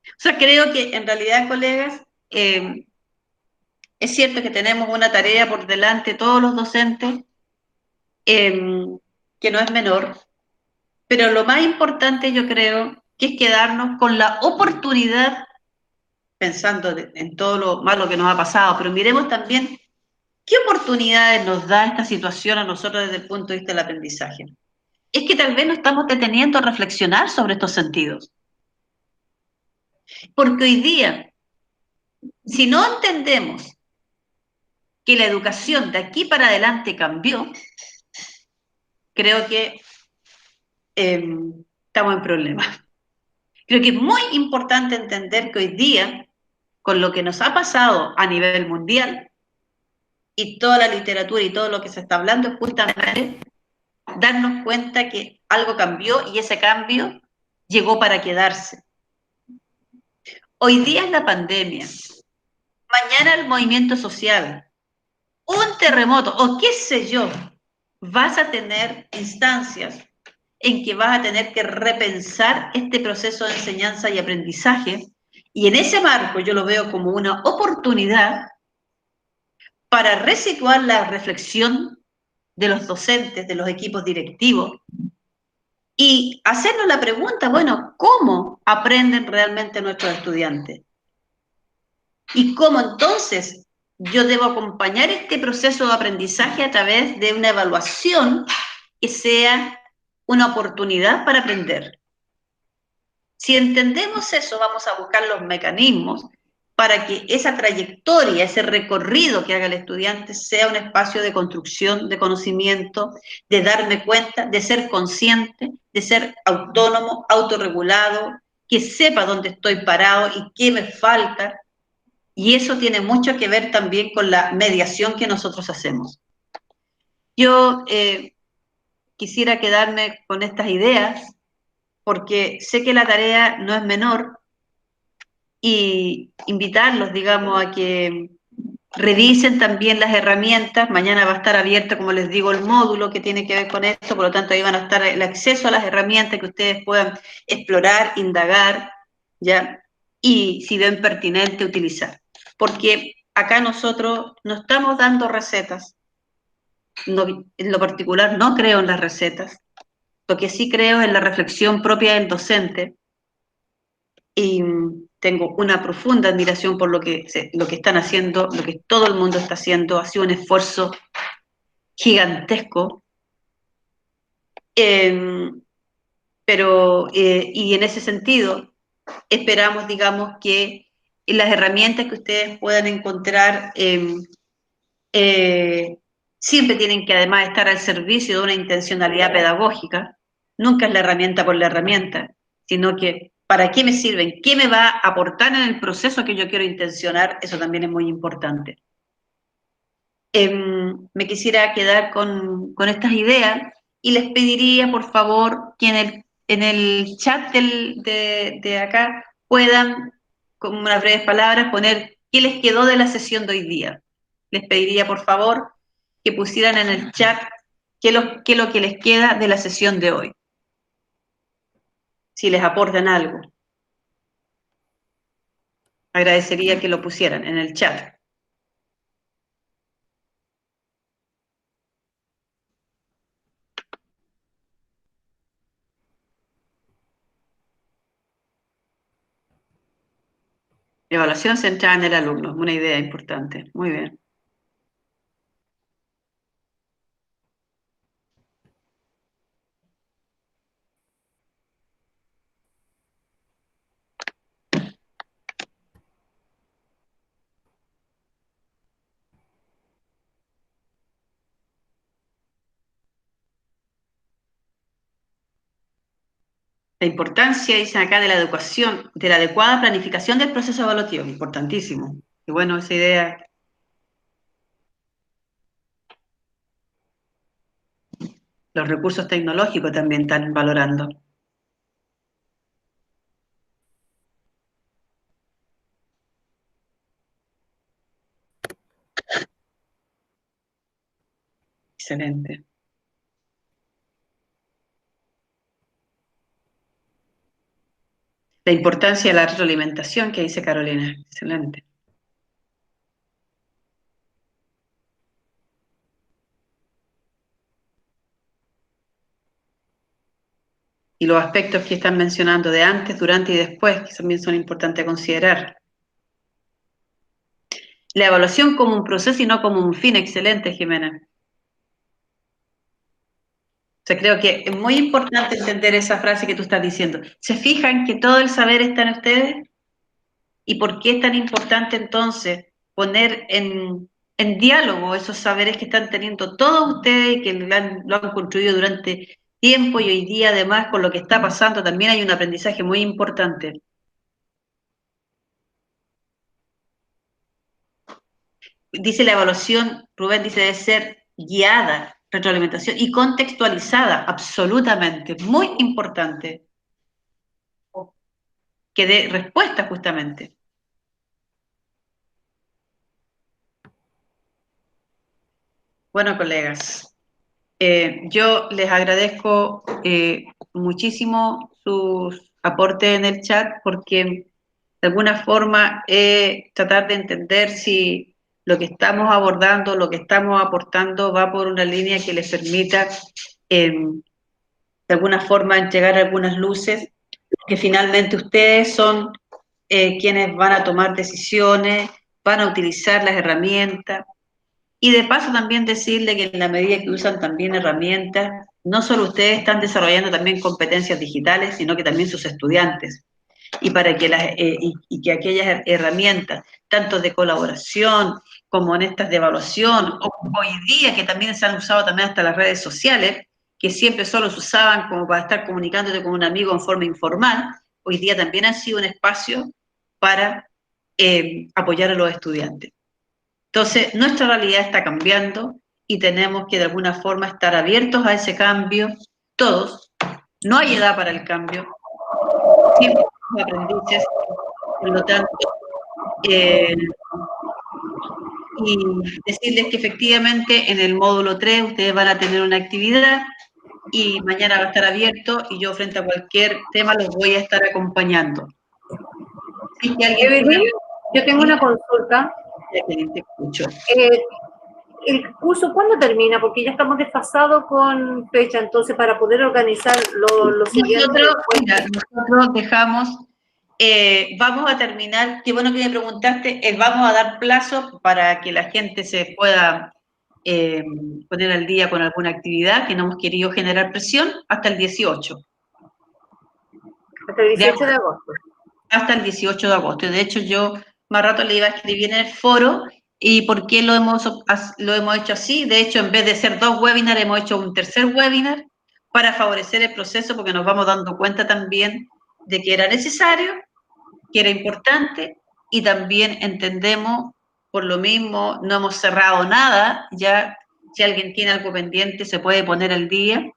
O sea, creo que en realidad, colegas, es cierto que tenemos una tarea por delante todos los docentes, que no es menor, pero lo más importante yo creo que es quedarnos con la oportunidad, pensando en todo lo malo que nos ha pasado, pero miremos también qué oportunidades nos da esta situación a nosotros desde el punto de vista del aprendizaje. Es que tal vez nos estamos deteniendo a reflexionar sobre estos sentidos. Porque hoy día, si no entendemos que la educación de aquí para adelante cambió, creo que estamos en problemas. Creo que es muy importante entender que hoy día, con lo que nos ha pasado a nivel mundial, y toda la literatura y todo lo que se está hablando, es justamente darnos cuenta que algo cambió y ese cambio llegó para quedarse. Hoy día es la pandemia, mañana el movimiento social, un terremoto o qué sé yo, vas a tener instancias en que vas a tener que repensar este proceso de enseñanza y aprendizaje, y en ese marco yo lo veo como una oportunidad para resituar la reflexión de los docentes, de los equipos directivos, y hacernos la pregunta, bueno, ¿cómo aprenden realmente nuestros estudiantes? Y cómo entonces yo debo acompañar este proceso de aprendizaje a través de una evaluación que sea una oportunidad para aprender. Si entendemos eso, vamos a buscar los mecanismos para que esa trayectoria, ese recorrido que haga el estudiante sea un espacio de construcción, de conocimiento, de darme cuenta, de ser consciente, de ser autónomo, autorregulado, que sepa dónde estoy parado y qué me falta. Y eso tiene mucho que ver también con la mediación que nosotros hacemos. Yo quisiera quedarme con estas ideas porque sé que la tarea no es menor y invitarlos, digamos, a que revisen también las herramientas. Mañana va a estar abierto, como les digo, el módulo que tiene que ver con esto, por lo tanto ahí van a estar el acceso a las herramientas que ustedes puedan explorar, indagar, ¿ya? Y si ven pertinente, utilizar. Porque acá nosotros no estamos dando recetas. No, en lo particular no creo en las recetas. Lo que sí creo es en la reflexión propia del docente, y tengo una profunda admiración por lo que están haciendo, lo que todo el mundo está haciendo. Ha sido un esfuerzo gigantesco, y en ese sentido esperamos, digamos, que las herramientas que ustedes puedan encontrar siempre tienen que además estar al servicio de una intencionalidad pedagógica. Nunca es la herramienta por la herramienta, sino que ¿para qué me sirven? ¿Qué me va a aportar en el proceso que yo quiero intencionar? Eso también es muy importante. Me quisiera quedar con estas ideas y les pediría, por favor, que en el chat de acá puedan, con unas breves palabras, poner qué les quedó de la sesión de hoy día. Les pediría, por favor, que pusieran en el chat qué es lo que les queda de la sesión de hoy, si les aportan algo. Agradecería que lo pusieran en el chat. Evaluación centrada en el alumno, una idea importante. Muy bien. La importancia, dicen acá, de la educación, de la adecuada planificación del proceso evaluativo, importantísimo. Y bueno, esa idea. Los recursos tecnológicos también están valorando. Excelente. La importancia de la retroalimentación que dice Carolina. Excelente. Y los aspectos que están mencionando de antes, durante y después, que también son importantes a considerar. La evaluación como un proceso y no como un fin. Excelente, Jimena. O sea, creo que es muy importante entender esa frase que tú estás diciendo. ¿Se fijan que todo el saber está en ustedes? ¿Y por qué es tan importante entonces poner en diálogo esos saberes que están teniendo todos ustedes y que lo han construido durante tiempo y hoy día además con lo que está pasando también hay un aprendizaje muy importante. Dice la evaluación, Rubén dice, debe ser guiada, retroalimentación y contextualizada, absolutamente, muy importante, que dé respuesta justamente. Bueno, colegas, yo les agradezco muchísimo sus aportes en el chat porque de alguna forma tratar de entender si lo que estamos abordando, lo que estamos aportando va por una línea que les permita de alguna forma entregar algunas luces, que finalmente ustedes son quienes van a tomar decisiones, van a utilizar las herramientas. Y de paso también decirle que en la medida que usan también herramientas, no solo ustedes están desarrollando también competencias digitales, sino que también sus estudiantes. Y para que y que aquellas herramientas, tanto de colaboración como en estas de evaluación, o hoy día que también se han usado también hasta las redes sociales, que siempre solo se usaban como para estar comunicándote con un amigo en forma informal, hoy día también han sido un espacio para apoyar a los estudiantes. Entonces, nuestra realidad está cambiando y tenemos que de alguna forma estar abiertos a ese cambio, todos. No hay edad para el cambio, siempre somos aprendices, por lo tanto, y decirles que efectivamente en el módulo 3 ustedes van a tener una actividad y mañana va a estar abierto y yo frente a cualquier tema los voy a estar acompañando. Si es que alguien Evelyn, yo tengo una consulta. te escucho. ¿El curso cuándo termina? Porque ya estamos desfasados con fecha, entonces para poder organizar los siguientes. Nosotros dejamos, vamos a terminar, qué bueno que me preguntaste, vamos a dar plazo para que la gente se pueda poner al día con alguna actividad, que no hemos querido generar presión, hasta el 18. Hasta el 18 de agosto. Hasta el 18 de agosto. De hecho, yo más rato le iba a escribir en el foro. ¿Y por qué lo hemos hecho así? De hecho, en vez de ser 2 webinars, hemos hecho un tercer webinar para favorecer el proceso, porque nos vamos dando cuenta también de que era necesario, que era importante, y también entendemos, por lo mismo, no hemos cerrado nada, ya si alguien tiene algo pendiente se puede poner al día,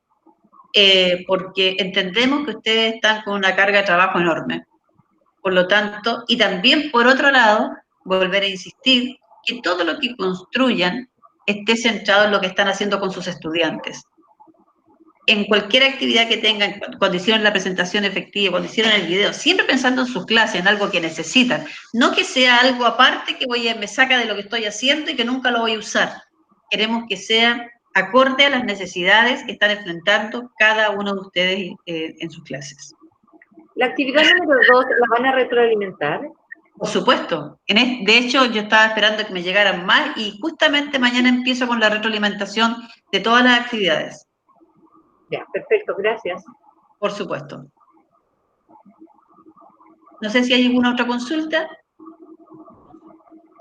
porque entendemos que ustedes están con una carga de trabajo enorme. Por lo tanto, y también por otro lado, volver a insistir que todo lo que construyan esté centrado en lo que están haciendo con sus estudiantes. En cualquier actividad que tengan, cuando hicieron la presentación efectiva, cuando hicieron el video, siempre pensando en sus clases, en algo que necesitan. No que sea algo aparte que me saca de lo que estoy haciendo y que nunca lo voy a usar. Queremos que sea acorde a las necesidades que están enfrentando cada uno de ustedes en sus clases. La actividad número 2, ¿la van a retroalimentar? Por supuesto. De hecho, yo estaba esperando que me llegaran más y justamente mañana empiezo con la retroalimentación de todas las actividades. Ya, perfecto, gracias. Por supuesto. No sé si hay alguna otra consulta.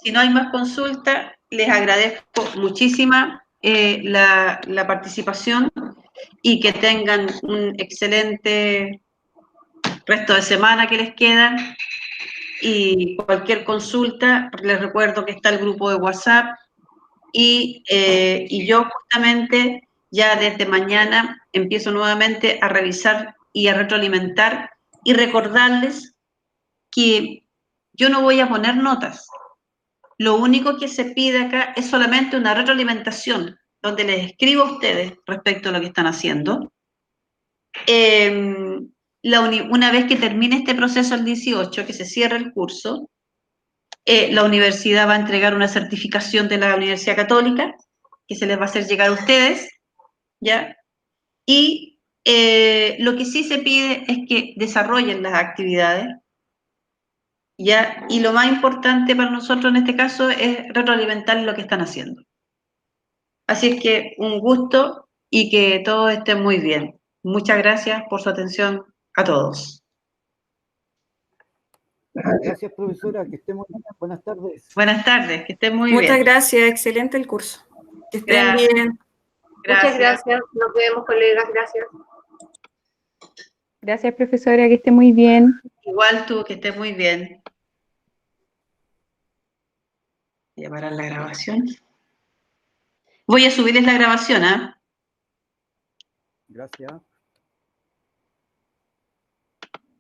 Si no hay más consulta, les agradezco muchísima la participación y que tengan un excelente resto de semana que les queda. Y cualquier consulta, les recuerdo que está el grupo de WhatsApp y yo justamente ya desde mañana empiezo nuevamente a revisar y a retroalimentar y recordarles que yo no voy a poner notas. Lo único que se pide acá es solamente una retroalimentación donde les escribo a ustedes respecto a lo que están haciendo. Una vez que termine este proceso el 18, que se cierre el curso, la universidad va a entregar una certificación de la Universidad Católica, que se les va a hacer llegar a ustedes, ¿ya? Y lo que sí se pide es que desarrollen las actividades, ¿ya? Y lo más importante para nosotros en este caso es retroalimentar lo que están haciendo. Así es que un gusto y que todos estén muy bien. Muchas gracias por su atención a todos. Gracias, profesora, que estemos bien. Buenas tardes. Buenas tardes, que estén muy bien. Muchas gracias, excelente el curso. Que estén Gracias. bien. Muchas gracias. Nos vemos, colegas. Gracias. Gracias, profesora, que esté muy bien. Igual tú, que estés muy bien. Voy a parar la grabación. Voy a subirles la grabación, ¿ah? Gracias.